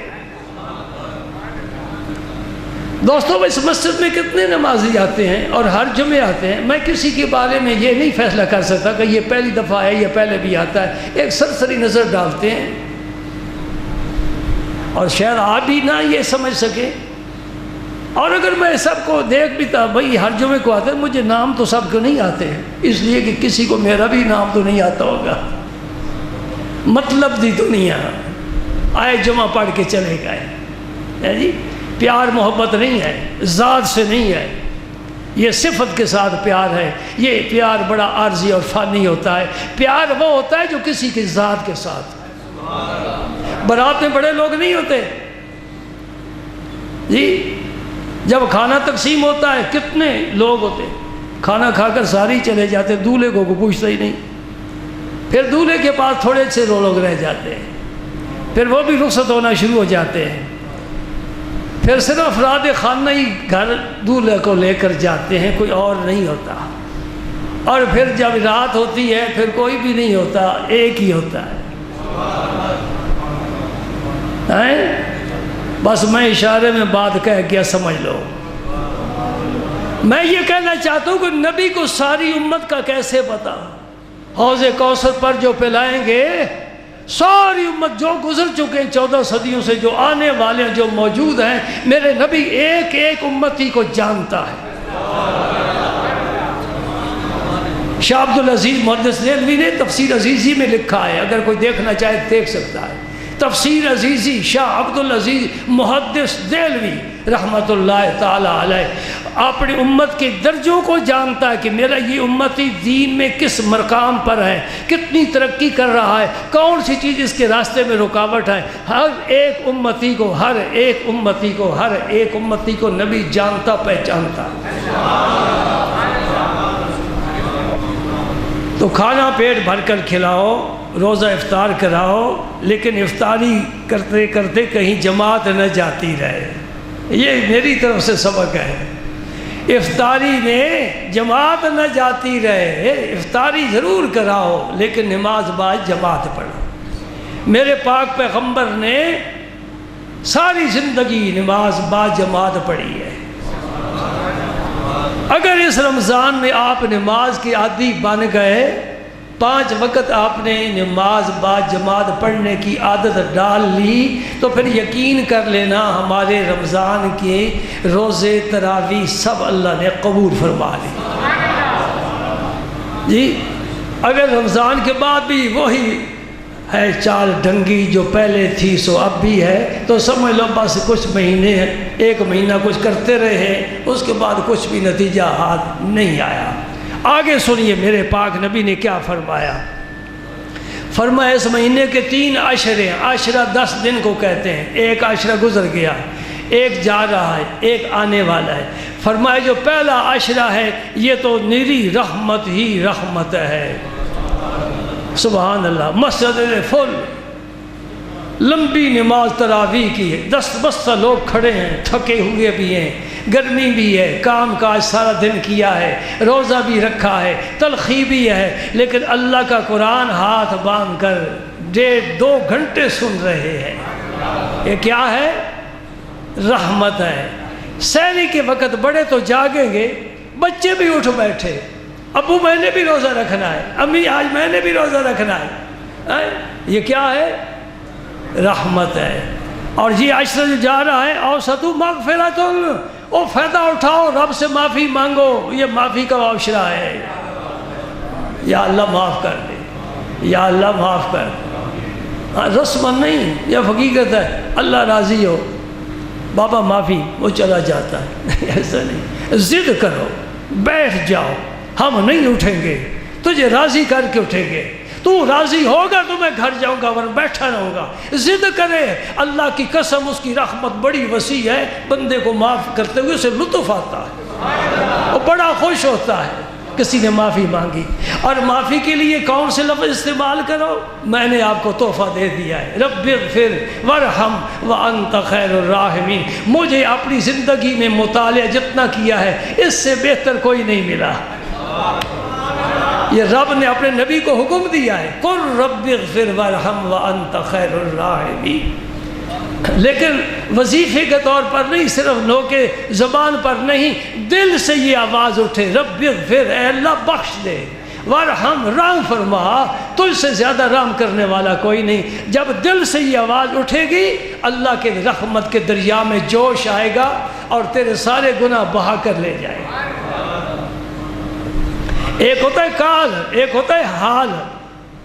[SPEAKER 1] دوستو اس مسجد میں کتنے نمازی آتے ہیں اور ہر جمعے آتے ہیں، میں کسی کے بارے میں یہ نہیں فیصلہ کر سکتا کہ یہ پہلی دفعہ ہے یا پہلے بھی آتا ہے، ایک سرسری نظر ڈالتے ہیں اور شاید آپ بھی نہ یہ سمجھ سکے۔ اور اگر میں سب کو دیکھ بھی تھا بھئی ہر جمعے کو آتے ہیں، مجھے نام تو سب کو نہیں آتے ہیں، اس لیے کہ کسی کو میرا بھی نام تو نہیں آتا ہوگا، مطلب دی دنیا آئے جمعہ پڑھ کے چلے گئے، جی پیار محبت نہیں ہے، ذات سے نہیں ہے، یہ صفت کے ساتھ پیار ہے۔ یہ پیار بڑا عارضی اور فانی ہوتا ہے، پیار وہ ہوتا ہے جو کسی کی ذات کے ساتھ۔ بارات میں بڑے لوگ نہیں ہوتے جی، جب کھانا تقسیم ہوتا ہے کتنے لوگ ہوتے، کھانا کھا کر ساری چلے جاتے، دولہے کو پوچھتا ہی نہیں، پھر دولہے کے پاس تھوڑے سے لوگ رہ جاتے ہیں، پھر وہ بھی رخصت ہونا شروع ہو جاتے ہیں، پھر صرف افراد خانہ ہی گھر دولہے کو لے کر جاتے ہیں، کوئی اور نہیں ہوتا، اور پھر جب رات ہوتی ہے پھر کوئی بھی نہیں ہوتا، ایک ہی ہوتا ہے۔ بس میں اشارے میں بات کہہ گیا، سمجھ لو۔ میں یہ کہنا چاہتا ہوں کہ نبی کو ساری امت کا کیسے پتا، حوض کوثر پر جو پلائیں گے ساری امت، جو گزر چکے 14 صدیوں سے، جو آنے والے جو موجود ہیں، میرے نبی ایک ایک امتی کو جانتا ہے۔ شاہ عبدالعزیز محدث دہلوی نے تفسیر عزیزی میں لکھا ہے، اگر کوئی دیکھنا چاہے دیکھ سکتا ہے، تفسیر عزیزی شاہ عبدالعزیز محدث دہلوی رحمت اللہ تعالی علیہ اپنی امت کے درجوں کو جانتا ہے کہ میرا یہ امتی دین میں کس مقام پر ہے، کتنی ترقی کر رہا ہے، کون سی چیز اس کے راستے میں رکاوٹ ہے۔ ہر ایک امتی کو نبی جانتا پہچانتا۔ تو کھانا پیٹ بھر کر کھلاؤ، روزہ افطار کراؤ، لیکن افطاری کرتے کرتے کہیں جماعت نہ جاتی رہے۔ یہ میری طرف سے سبق ہے، افطاری میں جماعت نہ جاتی رہے، افطاری ضرور کراؤ لیکن نماز بعد جماعت پڑھو۔ میرے پاک پیغمبر نے ساری زندگی نماز بعد جماعت پڑھی ہے۔ اگر اس رمضان میں آپ نماز کی عادی بن گئے، 5 وقت آپ نے نماز بعد جماعت پڑھنے کی عادت ڈال لی، تو پھر یقین کر لینا ہمارے رمضان کے روزے تراویح سب اللہ نے قبول فرما لی۔ جی اگر رمضان کے بعد بھی وہی ہے چال ڈنگی جو پہلے تھی سو اب بھی ہے، تو سمجھ لو بس کچھ مہینے 1 مہینہ کچھ کرتے رہے، اس کے بعد کچھ بھی نتیجہ ہاتھ نہیں آیا۔ آگے سنیے میرے پاک نبی نے کیا فرمایا۔ فرمایا اس مہینے کے 3 عشرے، عشرہ 10 دن کو کہتے ہیں، ایک عشرہ گزر گیا، ایک جا رہا ہے، ایک آنے والا ہے۔ فرمایا جو پہلا عشرہ ہے یہ تو نیری رحمت ہی رحمت ہے۔ سبحان اللہ، مسجد فل، لمبی نماز تراویح کی ہے، دست بستہ لوگ کھڑے ہیں، تھکے ہوئے بھی ہیں، گرمی بھی ہے، کام کاج سارا دن کیا ہے، روزہ بھی رکھا ہے، تلخی بھی ہے، لیکن اللہ کا قرآن ہاتھ باندھ کر 1.5-2 گھنٹے سن رہے ہیں۔ یہ کیا ہے؟ رحمت ہے۔ سحری کے وقت بڑے تو جاگیں گے، بچے بھی اٹھ بیٹھے، ابو میں نے بھی روزہ رکھنا ہے، امی آج میں نے بھی روزہ رکھنا ہے۔ یہ کیا ہے؟ رحمت ہے۔ اور یہ عشرہ جو جا رہا ہے اوسطو مغفرۃ، او فائدہ اٹھاؤ، رب سے معافی مانگو، یہ معافی کا عشرہ ہے۔ یا اللہ معاف کر دے، یا اللہ معاف کر دے۔ رسم نہیں، یہ حقیقت ہے، اللہ راضی ہو بابا معافی، وہ چلا جاتا ہے۔ ایسا نہیں، ضد کرو، بیٹھ جاؤ، ہم نہیں اٹھیں گے، تجھے راضی کر کے اٹھیں گے، تو راضی ہوگا تو میں گھر جاؤں گا ورنہ بیٹھا رہوں گا۔ ضد کرے، اللہ کی قسم اس کی رحمت بڑی وسیع ہے، بندے کو معاف کرتے ہوئے اسے لطف آتا ہے، وہ بڑا خوش ہوتا ہے کسی نے معافی مانگی۔ اور معافی کے لیے کون سے لفظ استعمال کرو؟ میں نے آپ کو تحفہ دے دیا ہے، رب اغفر وارحم وانت خیر الراحمین۔ مجھے اپنی زندگی میں مطالعہ جتنا کیا ہے اس سے بہتر کوئی نہیں ملا۔ یہ رب نے اپنے نبی کو حکم دیا ہے، قل رب اغفر وارحم وانت خیر الراحمین۔ لیکن وظیفے کے طور پر نہیں، صرف نوکے زبان پر نہیں، دل سے یہ آواز اٹھے، رب اغفر، اے اللہ بخش دے، وارحم، رحم فرما، تجھ سے زیادہ رحم کرنے والا کوئی نہیں۔ جب دل سے یہ آواز اٹھے گی، اللہ کے رحمت کے دریا میں جوش آئے گا اور تیرے سارے گناہ بہا کر لے جائے گا۔ ایک ہوتا ہے کال، ایک ہوتا ہے حال۔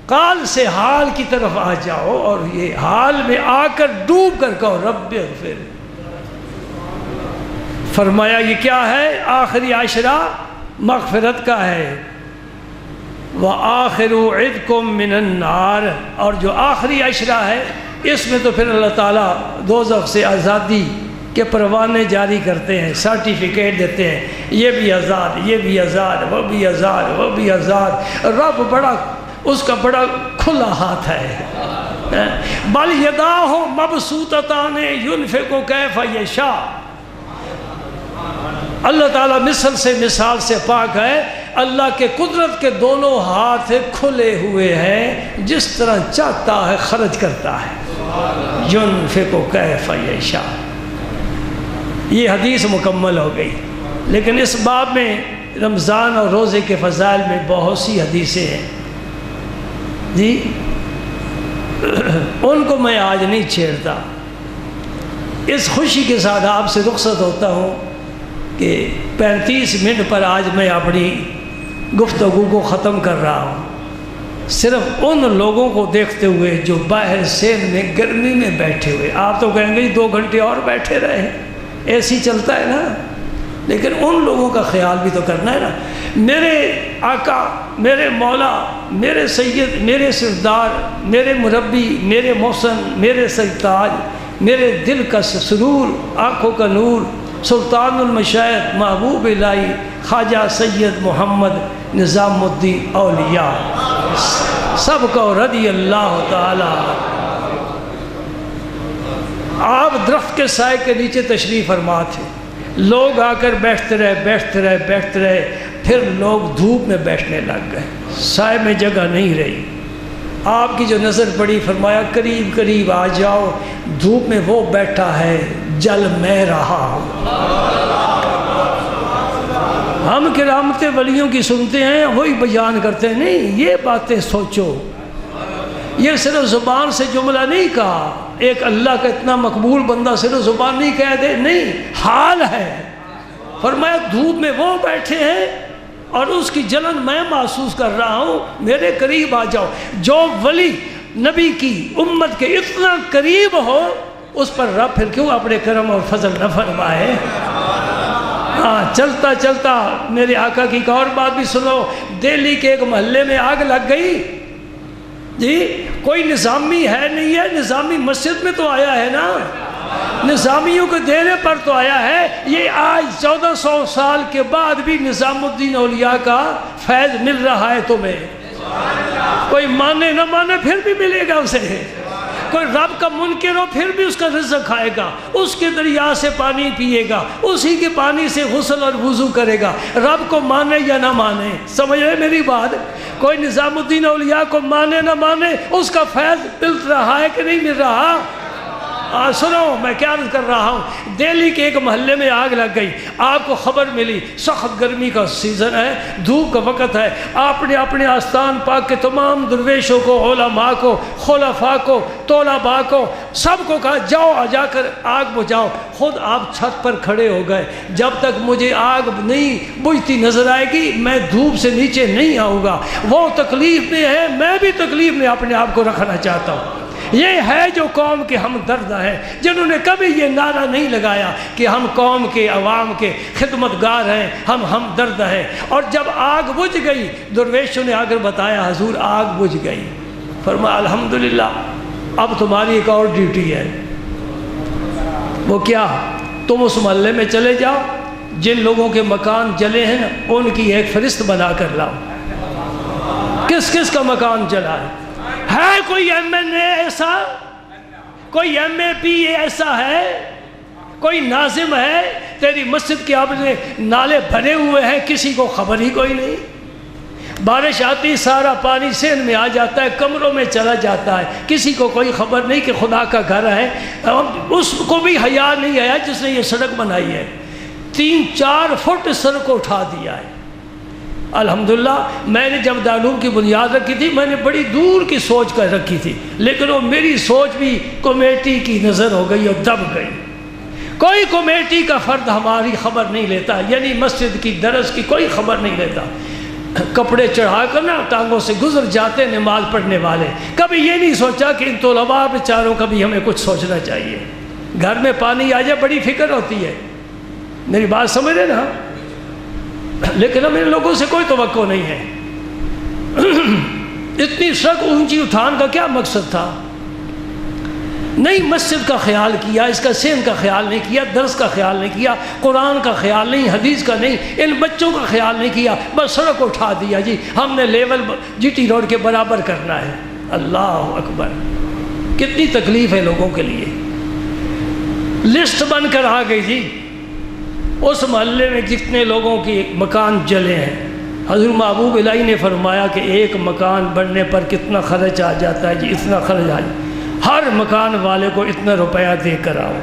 [SPEAKER 1] کال سے حال کی طرف آ جاؤ، اور یہ حال میں آ کر ڈوب کر کہو رب اغفر۔ فرمایا یہ کیا ہے؟ آخری عشرہ مغفرت کا ہے، وَآخِرُ عِدْكُم مِّنَ النَّارِ، اور جو آخری عشرہ ہے اس میں تو پھر اللہ تعالیٰ دوزخ سے آزادی کے پروانے جاری کرتے ہیں، سرٹیفکیٹ دیتے ہیں، یہ بھی آزاد، یہ بھی آزاد، وہ بھی آزاد، وہ بھی آزاد۔ رب بڑا، اس کا بڑا کھلا ہاتھ ہے۔ بل یداہ مبسوطتان ینفق کیف یشاء۔ اللہ تعالیٰ مثل سے مثال سے پاک ہے، اللہ کے قدرت کے دونوں ہاتھ کھلے ہوئے ہیں، جس طرح چاہتا ہے خرچ کرتا ہے۔ ینفق کیف یشاء۔ یہ حدیث مکمل ہو گئی، لیکن اس باب میں رمضان اور روزے کے فضائل میں بہت سی حدیثیں ہیں جی، ان کو میں آج نہیں چھیڑتا۔ اس خوشی کے ساتھ آپ سے رخصت ہوتا ہوں کہ 35 منٹ پر آج میں اپنی گفتگو کو ختم کر رہا ہوں، صرف ان لوگوں کو دیکھتے ہوئے جو باہر سین میں گرمی میں بیٹھے ہوئے۔ آپ تو کہیں گے 2 گھنٹے اور بیٹھے رہے، ایسی چلتا ہے نا، لیکن ان لوگوں کا خیال بھی تو کرنا ہے نا۔ میرے آقا، میرے مولا، میرے سید، میرے سردار، میرے مربی، میرے محسن، میرے سرتاج، میرے دل کا سرور، آنکھوں کا نور، سلطان المشائخ، محبوب الہی، خواجہ سید محمد نظام الدین اولیاء، سب کو رضی اللہ تعالی۔ آپ درخت کے سائے کے نیچے تشریف فرما تھے، لوگ آ کر بیٹھتے رہے، بیٹھتے رہے، بیٹھتے رہے، پھر لوگ دھوپ میں بیٹھنے لگ گئے، سائے میں جگہ نہیں رہی۔ آپ کی جو نظر پڑی، فرمایا قریب قریب آ جاؤ، دھوپ میں وہ بیٹھا ہے جل میں رہا ہوں۔ ہم کرامت ولیوں کی سنتے ہیں، وہی بیان کرتے ہیں، نہیں، یہ باتیں سوچو، یہ صرف زبان سے جملہ نہیں کہا، ایک اللہ کا اتنا مقبول بندہ صرف زبان نہیں کہہ دے، نہیں، حال ہے۔ فرمایا دھوپ میں وہ بیٹھے ہیں اور اس کی جلن میں محسوس کر رہا ہوں، میرے قریب آ جاؤ۔ جو ولی نبی کی امت کے اتنا قریب ہو، اس پر رب پھر کیوں اپنے کرم اور فضل نہ فرمائے؟ ہاں، چلتا چلتا میرے آقا کی ایک اور بات بھی سنو۔ دہلی کے ایک محلے میں آگ لگ گئی جی، کوئی نظامی ہے نہیں ہے، نظامی مسجد میں تو آیا ہے نا، نظامیوں کے ڈیرے پر تو آیا ہے۔ یہ آج 1400 سال کے بعد بھی نظام الدین اولیاء کا فیض مل رہا ہے تمہیں۔ کوئی مانے نہ مانے پھر بھی ملے گا اسے، کوئی رب کا منکر ہو پھر بھی اس کا رزق کھائے گا، اس کے دریا سے پانی پیے گا، اسی کے پانی سے غسل اور وضو کرے گا، رب کو مانے یا نہ مانے۔ سمجھ رہے میری بات؟ کوئی نظام الدین اولیاء کو مانے نہ مانے، اس کا فیض مل رہا ہے کہ نہیں مل رہا؟ سنو میں کیا عرض کر رہا ہوں، دہلی کے ایک محلے میں آگ لگ گئی، آپ کو خبر ملی، سخت گرمی کا سیزن ہے، دھوپ کا وقت ہے، آپ نے اپنے آستان پاک کے تمام درویشوں کو، علماء کو، خلفاء کو، طلباء کو، سب کو کہا جاؤ جا کر آگ بجھاؤ، خود آپ چھت پر کھڑے ہو گئے، جب تک مجھے آگ نہیں بجھتی نظر آئے گی میں دھوپ سے نیچے نہیں آؤں گا۔ وہ تکلیف میں ہے، میں بھی تکلیف میں اپنے آپ کو رکھنا چاہتا ہوں۔ یہ ہے جو قوم کے ہمدرد ہیں، جنہوں نے کبھی یہ نعرہ نہیں لگایا کہ ہم قوم کے عوام کے خدمتگار ہیں، ہم ہمدرد ہیں۔ اور جب آگ بجھ گئی، درویشوں نے آ کر بتایا حضور آگ بجھ گئی، فرمایا الحمدللہ اب تمہاری ایک اور ڈیوٹی ہے۔ وہ کیا؟ تم اس محلے میں چلے جاؤ، جن لوگوں کے مکان جلے ہیں نا ان کی ایک فہرست بنا کر لاؤ، کس کس کا مکان جلا ہے کوئی ایم این اے ایسا، کوئی ایم اے پی ایسا ہے، کوئی ناظم ہے تیری مسجد کے اپنے نالے بھرے ہوئے ہیں کسی کو خبر ہی کوئی نہیں، بارش آتی سارا پانی سین میں آ جاتا ہے، کمروں میں چلا جاتا ہے، کسی کو کوئی خبر نہیں کہ خدا کا گھر ہے، اس کو بھی حیا نہیں آیا جس نے یہ سڑک بنائی ہے، 3-4 فٹ سڑک کو اٹھا دیا ہے۔ الحمدللہ میں نے جب دارالعلوم کی بنیاد رکھی تھی میں نے بڑی دور کی سوچ کر رکھی تھی، لیکن وہ میری سوچ بھی کمیٹی کی نظر ہو گئی اور دب گئی۔ کوئی کمیٹی کا فرد ہماری خبر نہیں لیتا، یعنی مسجد کی درس کی کوئی خبر نہیں لیتا، کپڑے چڑھا کر نا ٹانگوں سے گزر جاتے نماز پڑھنے والے، کبھی یہ نہیں سوچا کہ ان طلباء بیچاروں کا بھی ہمیں کچھ سوچنا چاہیے۔ گھر میں پانی آ جائے بڑی فکر ہوتی ہے، میری بات سمجھ رہے نا، لیکن ہمیں لوگوں سے کوئی توقع نہیں ہے۔ اتنی سڑک اونچی اٹھان کا کیا مقصد تھا؟ نہیں مسجد کا خیال کیا، اس کا سین کا خیال نہیں کیا، درس کا خیال نہیں کیا، قرآن کا خیال نہیں، حدیث کا نہیں، ان بچوں کا خیال نہیں کیا، بس سڑک اٹھا دیا جی ہم نے لیول جی ٹی روڈ کے برابر کرنا ہے۔ اللہ اکبر، کتنی تکلیف ہے لوگوں کے لیے۔ لسٹ بن کر آ گئی جی، اس محلے میں جتنے لوگوں کی مکان جلے ہیں، حضرت محبوب الہی نے فرمایا کہ ایک مکان بننے پر کتنا خرچ آ جاتا ہے جی، اتنا خرچ آ جاتا ہے، ہر مکان والے کو اتنا روپیہ دے کر آؤ،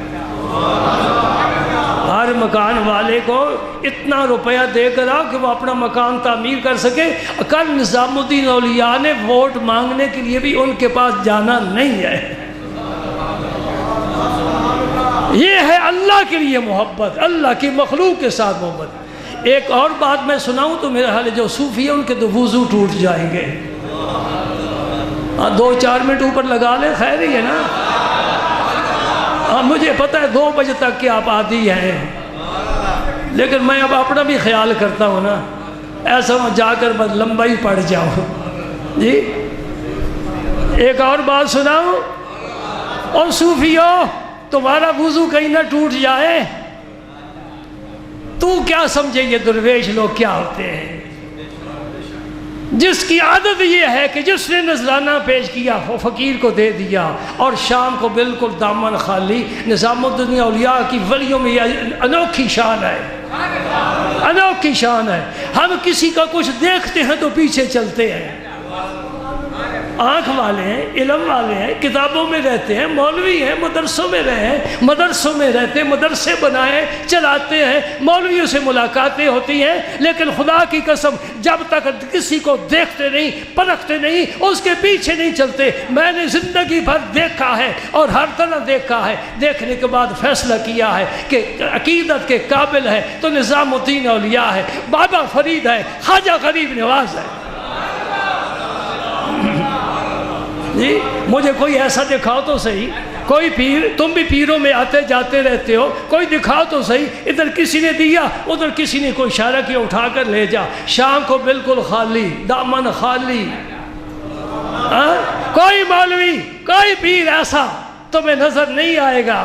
[SPEAKER 1] ہر مکان والے کو اتنا روپیہ دے کر آؤ کہ وہ اپنا مکان تعمیر کر سکے۔ کل نظام الدین اولیاء نے ووٹ مانگنے کے لیے بھی ان کے پاس جانا نہیں ہے۔ یہ ہے اللہ کے لیے محبت، اللہ کی مخلوق کے ساتھ محبت۔ ایک اور بات میں سناؤں تو میرا حال جو صوفی ہے ان کے تو وضو ٹوٹ جائیں گے، 2-4 منٹ اوپر لگا لیں خیر ہی ہے نا۔ مجھے پتہ ہے 2 بجے تک کہ آپ عادی ہیں، لیکن میں اب اپنا بھی خیال کرتا ہوں نا، ایسا میں جا کر بس لمبا ہی پڑ جاؤں جی۔ ایک اور بات سناؤں، اور صوفیو تمہارا وضو کہیں نہ ٹوٹ جائے، تو کیا سمجھے یہ درویش لوگ کیا ہوتے ہیں، جس کی عادت یہ ہے کہ جس نے نذرانہ پیش کیا وہ فقیر کو دے دیا، اور شام کو بالکل دامن خالی۔ نظام الدین اولیاء کی ولیوں میں یہ انوکھی شان ہے، انوکھی شان ہے۔ ہم کسی کا کچھ دیکھتے ہیں تو پیچھے چلتے ہیں، آنکھ والے ہیں، علم والے ہیں، کتابوں میں رہتے ہیں، مولوی ہیں، مدرسوں میں رہے ہیں، مدرسوں میں رہتے ہیں، مدرسے بنائے چلاتے ہیں، مولویوں سے ملاقاتیں ہوتی ہیں، لیکن خدا کی قسم جب تک کسی کو دیکھتے نہیں، پرکھتے نہیں، اس کے پیچھے نہیں چلتے۔ میں نے زندگی بھر دیکھا ہے اور ہر طرح دیکھا ہے، دیکھنے کے بعد فیصلہ کیا ہے کہ عقیدت کے قابل ہے تو نظام الدین اولیاء ہے، بابا فرید ہے، خواجہ غریب نواز ہے جی۔ مجھے کوئی ایسا دکھاؤ تو صحیح، کوئی پیر، تم بھی پیروں میں آتے جاتے رہتے ہو، کوئی دکھاؤ تو صحیح، ادھر کسی نے دیا ادھر کسی نے کوئی اشارہ کیا اٹھا کر لے جا، شام کو بالکل خالی، دامن خالی۔ کوئی مولوی، کوئی پیر ایسا تمہیں نظر نہیں آئے گا۔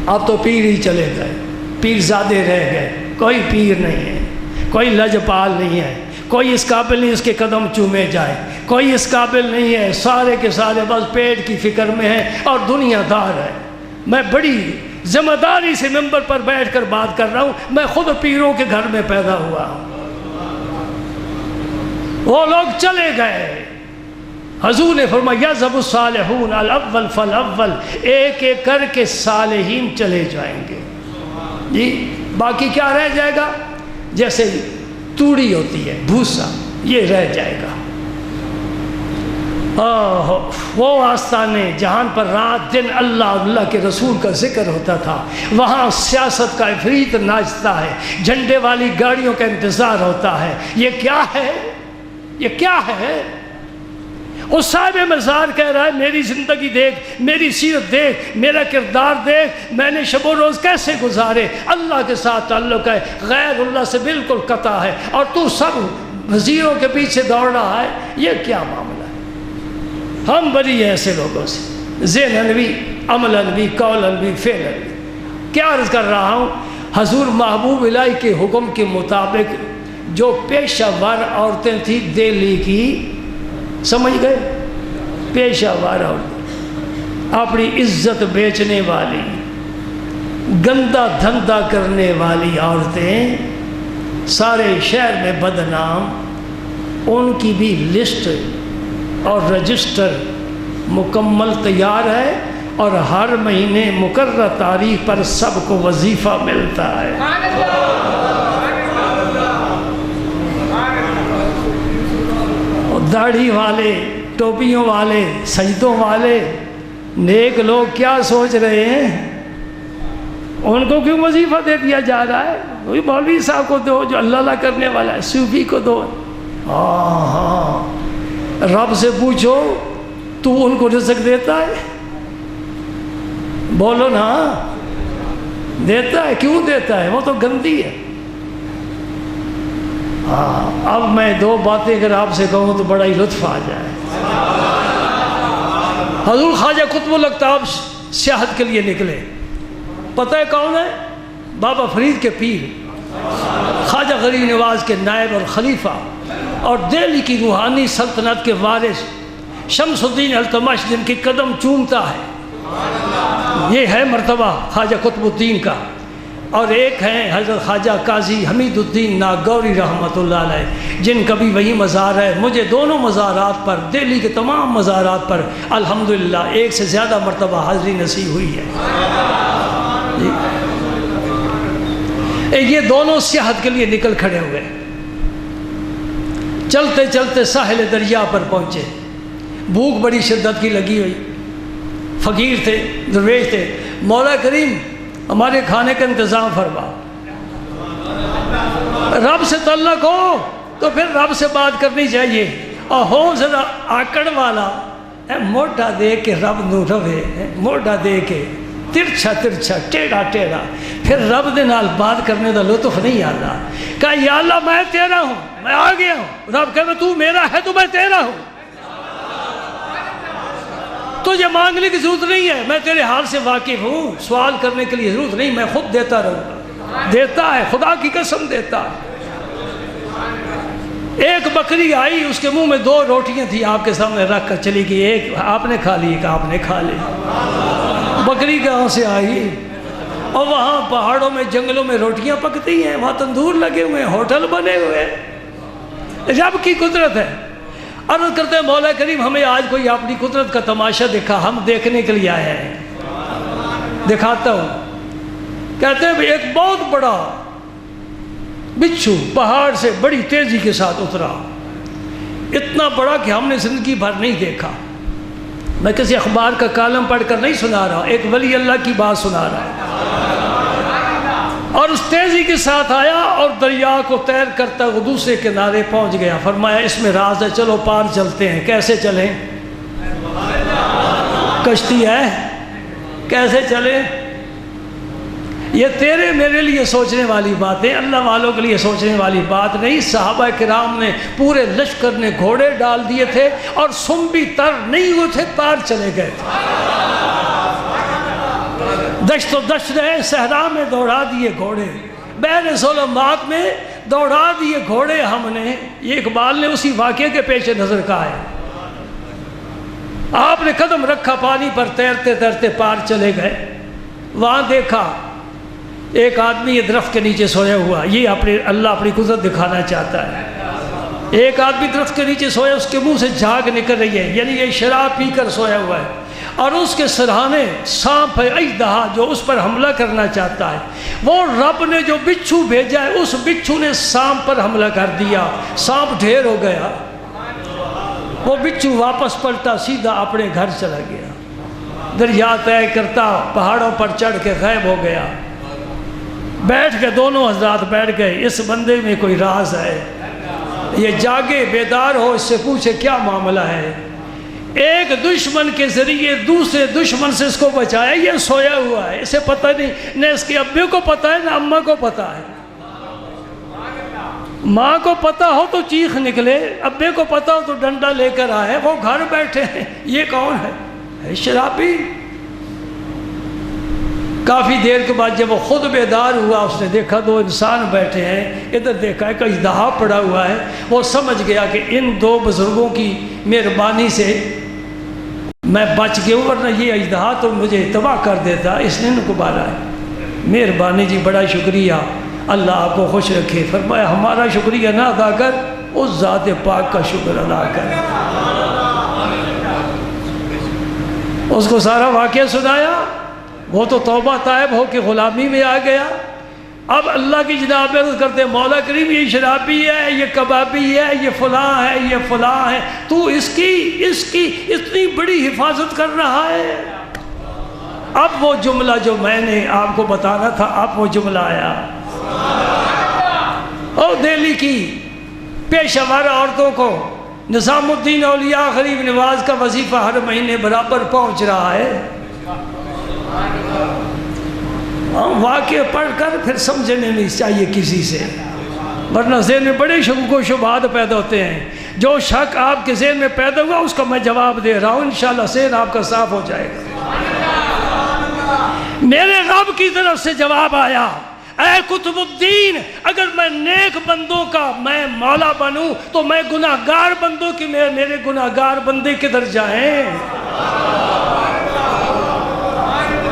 [SPEAKER 1] اب تو پیر ہی چلے گئے، پیر زادے رہ گئے، کوئی پیر نہیں ہے، کوئی لجپال نہیں ہے، کوئی اس قابل نہیں اس کے قدم چومے جائے، کوئی اس قابل نہیں ہے، سارے کے سارے بس پیٹ کی فکر میں ہیں اور دنیا دار ہے۔ میں بڑی ذمہ داری سے ممبر پر بیٹھ کر بات کر رہا ہوں، میں خود پیروں کے گھر میں پیدا ہوا ہوں، وہ لوگ چلے گئے، حضور نے فرمایا یذهب الصالحون الاول فالاول، ایک ایک کر کے صالحین چلے جائیں گے جی، باقی کیا رہ جائے گا؟ جیسے توڑی ہوتی ہے، بھوسا، یہ رہ جائے گا۔ وہ آستانے جہان پر رات دن اللہ کے رسول کا ذکر ہوتا تھا، وہاں سیاست کا عفریت ناچتا ہے، جھنڈے والی گاڑیوں کا انتظار ہوتا ہے۔ یہ کیا ہے؟ یہ کیا ہے؟ اس صاحب مزار کہہ رہا ہے میری زندگی دیکھ، میری سیرت دیکھ، میرا کردار دیکھ، میں نے شب و روز کیسے گزارے، اللہ کے ساتھ تعلق ہے، غیر اللہ سے بالکل قطع ہے، اور تو سب وزیروں کے پیچھے دوڑ رہا ہے، یہ کیا معاملہ ہے؟ ہم بری ہیں ایسے لوگوں سے، ذہناً بھی، عملاً بھی، قولاً بھی، فعلاً بھی۔ کیا عرض کر رہا ہوں؟ حضور محبوب الہی کے حکم کے مطابق جو پیشہ ور عورتیں تھیں دہلی کی، سمجھ گئے؟ پیشہ ور عورتیں، اپنی عزت بیچنے والی، گندا دھندا کرنے والی عورتیں، سارے شہر میں بدنام، ان کی بھی لسٹ اور رجسٹر مکمل تیار ہے، اور ہر مہینے مقررہ تاریخ پر سب کو وظیفہ ملتا ہے۔ داڑھی والے، ٹوپیوں والے، سجدوں والے نیک لوگ کیا سوچ رہے ہیں؟ ان کو کیوں وظیفہ دے دیا جا رہا ہے؟ وہی مولوی صاحب کو دو جو اللہ اللہ کرنے والا ہے، صوفی کو دو۔ ہاں، رب سے پوچھو تو ان کو رزق دیتا ہے؟ بولو نا، دیتا ہے؟ کیوں دیتا ہے؟ وہ تو گندی ہے۔ ہاں، اب میں دو باتیں اگر آپ سے کہوں تو بڑا ہی لطف آ جائے۔ حضور خواجہ قطب الاقطاب سیاحت کے لیے نکلے، پتہ ہے کون ہے؟ بابا فرید کے پیر، خواجہ غریب نواز کے نائب اور خلیفہ، اور دہلی کی روحانی سلطنت کے وارث شمس الدین التمش، جن کی قدم چومتا ہے۔ یہ ہے مرتبہ خواجہ قطب الدین کا۔ اور ایک ہیں حضرت خواجہ قاضی حمید الدین ناگوری رحمۃ اللہ علیہ، جن کا بھی وہی مزار ہے۔ مجھے دونوں مزارات پر، دہلی کے تمام مزارات پر الحمدللہ ایک سے زیادہ مرتبہ حاضری نصیب ہوئی ہے جی۔ یہ دونوں سیاحت کے لیے نکل کھڑے ہوئے، چلتے چلتے ساحل دریا پر پہنچے۔ بھوک بڑی شدت کی لگی ہوئی، فقیر تھے، درویش تھے۔ مولا کریم ہمارے کھانے کا انتظام فرما۔ رب سے تعلق ہو تو پھر رب سے بات کرنی چاہیے، اور ہو ذرا آکڑ والا، موٹا دے کے رب نو روے، موٹا دے کے ترچھا ترچھا، ٹیڑھا ٹیڑھا، پھر رب دے نال بات کرنے دا لطف نہیں آتا۔ کہا یا اللہ میں تیرا ہوں، میں آ گیا ہوں۔ رب کہتا تو میرا ہے تو میں تیرا ہوں، تجھے مانگنے کی ضرورت نہیں ہے، میں تیرے حال سے واقف ہوں، سوال کرنے کے لیے ضرورت نہیں، میں خود دیتا رہوں گا۔ دیتا ہے، خدا کی قسم دیتا ہے۔ ایک بکری آئی، اس کے منہ میں 2 روٹیاں تھیں، آپ کے سامنے رکھ کر چلی گئی۔ ایک آپ نے کھا لی، ایک آپ نے کھا لی۔ بکری کہاں سے آئی؟ اور وہاں پہاڑوں میں، جنگلوں میں روٹیاں پکتی ہیں، وہاں تندور لگے ہوئے ہیں، ہوٹل بنے ہوئے ہیں۔ رب کی قدرت ہے۔ عرض کرتے ہیں مولا کریم ہمیں آج کوئی اپنی قدرت کا تماشا دکھا، ہم دیکھنے کے لیے آئے ہیں۔ دکھاتا ہوں۔ کہتے ہیں ایک بہت بڑا بچھو پہاڑ سے بڑی تیزی کے ساتھ اترا، اتنا بڑا کہ ہم نے زندگی بھر نہیں دیکھا۔ میں کسی اخبار کا کالم پڑھ کر نہیں سنا رہا، ایک ولی اللہ کی بات سنا رہا۔ اور اس تیزی کے ساتھ آیا اور دریا کو تیر کرتا وہ دوسرے کنارے پہنچ گیا۔ فرمایا اس میں راز ہے، چلو پار چلتے ہیں۔ کیسے چلیں؟ کشتی ہے، کیسے چلیں؟ یہ تیرے میرے لیے سوچنے والی بات ہے، اللہ والوں کے لیے سوچنے والی بات نہیں۔ صحابہ کرام نے پورے لشکر نے گھوڑے ڈال دیے تھے اور سم بھی تر نہیں ہوئے تھے، پار چلے گئے تھے۔ دشت و دشت رہے، صحرا میں دوڑا دیے گھوڑے، بحر ظلمات میں دوڑا دیے گھوڑے ہم نے۔ یہ اقبال نے اسی واقعے کے پیش نظر کہا ہے۔ آپ نے قدم رکھا پانی پر، تیرتے تیرتے پار چلے گئے۔ وہاں دیکھا ایک آدمی یہ درخت کے نیچے سویا ہوا، یہ اللہ اپنی قدرت دکھانا چاہتا ہے۔ ایک آدمی درخت کے نیچے سویا، اس کے منہ سے جھاگ نکل رہی ہے، یعنی یہ شراب پی کر سویا ہوا ہے، اور اس کے سرہانے سانپ ہے اژدہا جو اس پر حملہ کرنا چاہتا ہے۔ وہ رب نے جو بچھو بھیجا ہے، اس بچھو نے سانپ پر حملہ کر دیا، سانپ ڈھیر ہو گیا، وہ بچھو واپس پلٹا، سیدھا اپنے گھر چلا گیا، دریا طے کرتا پہاڑوں پر چڑھ کے غائب ہو گیا۔ بیٹھ کے دونوں حضرات بیٹھ گئے، اس بندے میں کوئی راز ہے، یہ جاگے بیدار ہو، اس سے پوچھے کیا معاملہ ہے۔ ایک دشمن کے ذریعے دوسرے دشمن سے اس کو بچایا، یہ سویا ہوا ہے، اسے پتہ نہیں، نہ اس کے ابے کو پتہ ہے نہ اماں کو پتہ ہے۔ ماں کو پتہ ہو تو چیخ نکلے، ابے کو پتہ ہو تو ڈنڈا لے کر آئے، وہ گھر بیٹھے ہیں، یہ کون ہے؟ شرابی۔ کافی دیر کے بعد جب وہ خود بیدار ہوا، اس نے دیکھا دو انسان بیٹھے ہیں، ادھر دیکھا ایک اژدہا پڑا ہوا ہے، وہ سمجھ گیا کہ ان دو بزرگوں کی مہربانی سے میں بچ گیا ہوں، ورنہ یہ اژدہا تو مجھے تباہ کر دیتا، اس نے ان کو مارا ہے۔ مہربانی جی، بڑا شکریہ، اللہ آپ کو خوش رکھے۔ فرمایا ہمارا شکریہ نہ ادا کر، اس ذات پاک کا شکر ادا کر۔ اس کو سارا واقعہ سنایا، وہ تو توبہ طائب ہو کے غلامی میں آ گیا۔ اب اللہ کی جناب عرض کرتے ہیں، مولا کریم یہ شرابی ہے، یہ کبابی ہے، یہ فلاں ہے، یہ فلاں ہے، تو اس کی اتنی بڑی حفاظت کر رہا ہے۔ اب وہ جملہ جو میں نے آپ کو بتانا تھا، اب وہ جملہ آیا۔ اور دہلی کی پیشہ ور عورتوں کو نظام الدین اولیاء غریب نواز کا وظیفہ ہر مہینے برابر پہنچ رہا ہے۔ واقعہ پڑھ کر پھر سمجھنے نہیں چاہیے کسی سے، ورنہ ذہن میں بڑے شک و شبہات پیدا ہوتے ہیں۔ جو شک آپ کے ذہن میں پیدا ہوا اس کا میں جواب دے رہا ہوں، انشاءاللہ ذہن آپ کا صاف ہو جائے گا۔ میرے رب کی طرف سے جواب آیا، اے قطب الدین، اگر میں نیک بندوں کا میں مولا بنوں تو میں گناہگار بندوں کی میرے گناہگار بندے کدھر جائیں؟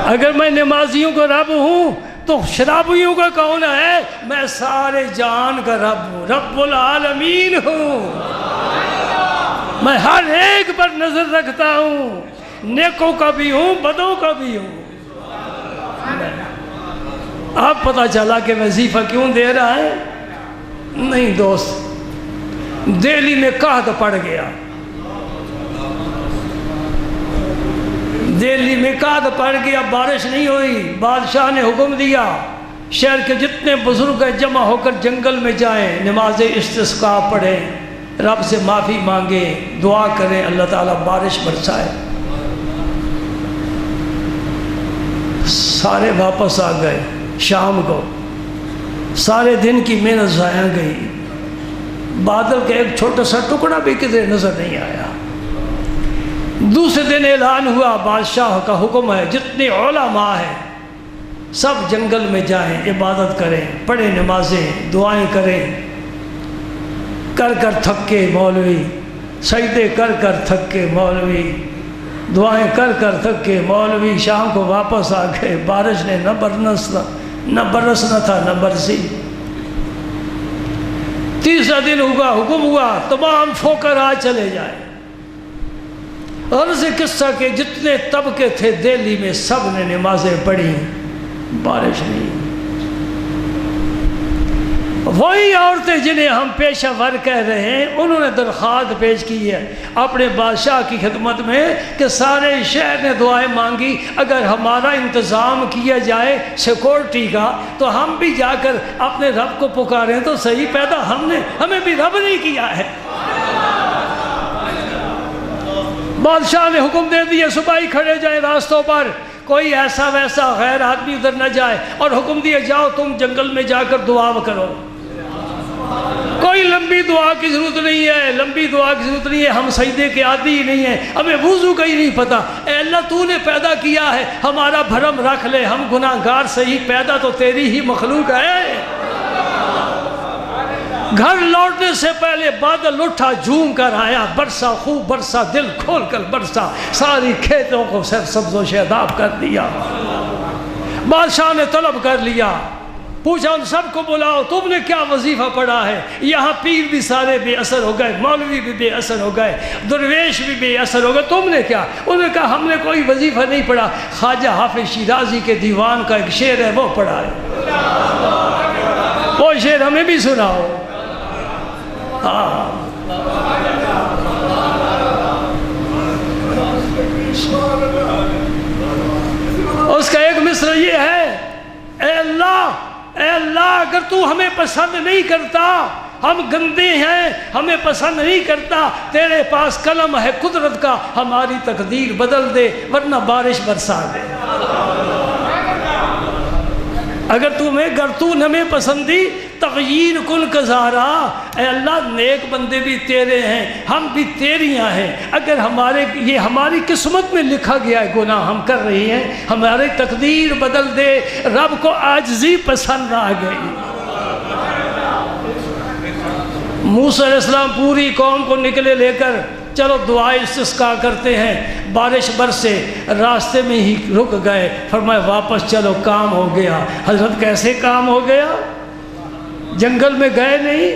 [SPEAKER 1] اگر میں نمازیوں کا رب ہوں تو شرابیوں کا کون ہے؟ میں سارے جہان کا رب ہوں، رب العالمین ہوں، میں ہر ایک پر نظر رکھتا ہوں، نیکوں کا بھی ہوں بدوں کا بھی ہوں۔ اب پتہ چلا کہ وظیفہ کیوں دے رہا ہے؟ نہیں دوست، دہلی میں قحط پڑ گیا، دہلی میں قحط پڑ گیا، بارش نہیں ہوئی۔ بادشاہ نے حکم دیا شہر کے جتنے بزرگ ہیں جمع ہو کر جنگل میں جائیں، نماز استسقاء پڑھیں، رب سے معافی مانگیں، دعا کریں، اللہ تعالیٰ بارش برسائے۔ سارے واپس آ گئے شام کو، سارے دن کی محنت ضائع گئی، بادل کا ایک چھوٹا سا ٹکڑا بھی کدھر نظر نہیں آیا۔ دوسرے دن اعلان ہوا، بادشاہ کا حکم ہے جتنے علماء ہیں سب جنگل میں جائیں، عبادت کریں، پڑھیں نمازیں، دعائیں کریں۔ کر کر تھکے مولوی، سجدے کر کر تھکے مولوی، دعائیں کر کر تھکے مولوی، شام کو واپس آ گئے، بارش نے نہ برسنا تھا نہ برسی۔ تیسرا دن ہوا، حکم ہوا تمام فقراء چلے جائیں۔ غرض قصہ کے جتنے طبقے تھے دہلی میں سب نے نمازیں پڑھی، بارش نہیں۔ وہی عورتیں جنہیں ہم پیشہ ور کہہ رہے ہیں، انہوں نے درخواست پیش کی ہے اپنے بادشاہ کی خدمت میں کہ سارے شہر نے دعائیں مانگی، اگر ہمارا انتظام کیا جائے سیکورٹی کا تو ہم بھی جا کر اپنے رب کو پکاریں تو صحیح، پیدا ہمیں بھی رب نہیں کیا ہے۔ بادشاہ نے حکم دے دیا سپاہی کھڑے جائیں راستوں پر، کوئی ایسا ویسا غیر آدمی ادھر نہ جائے، اور حکم دیا جاؤ تم جنگل میں جا کر دعا کرو۔ کوئی لمبی دعا کی ضرورت نہیں ہے، لمبی دعا کی ضرورت نہیں ہے، ہم سجدے کے عادی ہی نہیں ہیں، ہمیں وضو کا ہی نہیں پتہ۔ اے اللہ تو نے پیدا کیا ہے، ہمارا بھرم رکھ لے، ہم گناہگار صحیح، پیدا تو تیری ہی مخلوق ہے۔ گھر لوٹنے سے پہلے بادل اٹھا، جھوم کر آیا، برسا خوب برسا، دل کھول کر برسا، ساری کھیتوں کو سر سبز و شاداب کر دیا۔ بادشاہ نے طلب کر لیا پوچھا ان سب کو بلاؤ تم نے کیا وظیفہ پڑھا ہے؟ یہاں پیر بھی سارے بے اثر ہو گئے، مولوی بھی بے اثر ہو گئے، درویش بھی بے اثر ہو گئے، تم نے کیا؟ انہوں نے کہا ہم نے کوئی وظیفہ نہیں پڑھا، خواجہ حافظ شیرازی کے دیوان کا ایک شعر ہے وہ پڑھا ہے، وہ شعر ہمیں بھی سناؤ۔ ہاں اس کا ایک مصرع یہ ہے، اے اللہ اگر تو ہمیں پسند نہیں کرتا، ہم گندے ہیں، ہمیں پسند نہیں کرتا، تیرے پاس قلم ہے قدرت کا، ہماری تقدیر بدل دے ورنہ بارش برسا دے۔ اگر تو ہمیں پسندی تغییر کل کزارا، اے اللہ نیک بندے بھی تیرے ہیں، ہم بھی تیریاں ہیں، اگر یہ ہماری قسمت میں لکھا گیا ہے گناہ ہم کر رہی ہیں، ہماری تقدیر بدل دے۔ رب کو عاجزی پسند آ گئی۔ موسیٰ علیہ السلام پوری قوم کو نکلے لے کر، چلو دعائے استسقاء کرتے ہیں، بارش برسے، راستے میں ہی رک گئے، فرمایا واپس چلو کام ہو گیا۔ حضرت کیسے کام ہو گیا؟ جنگل میں گئے نہیں،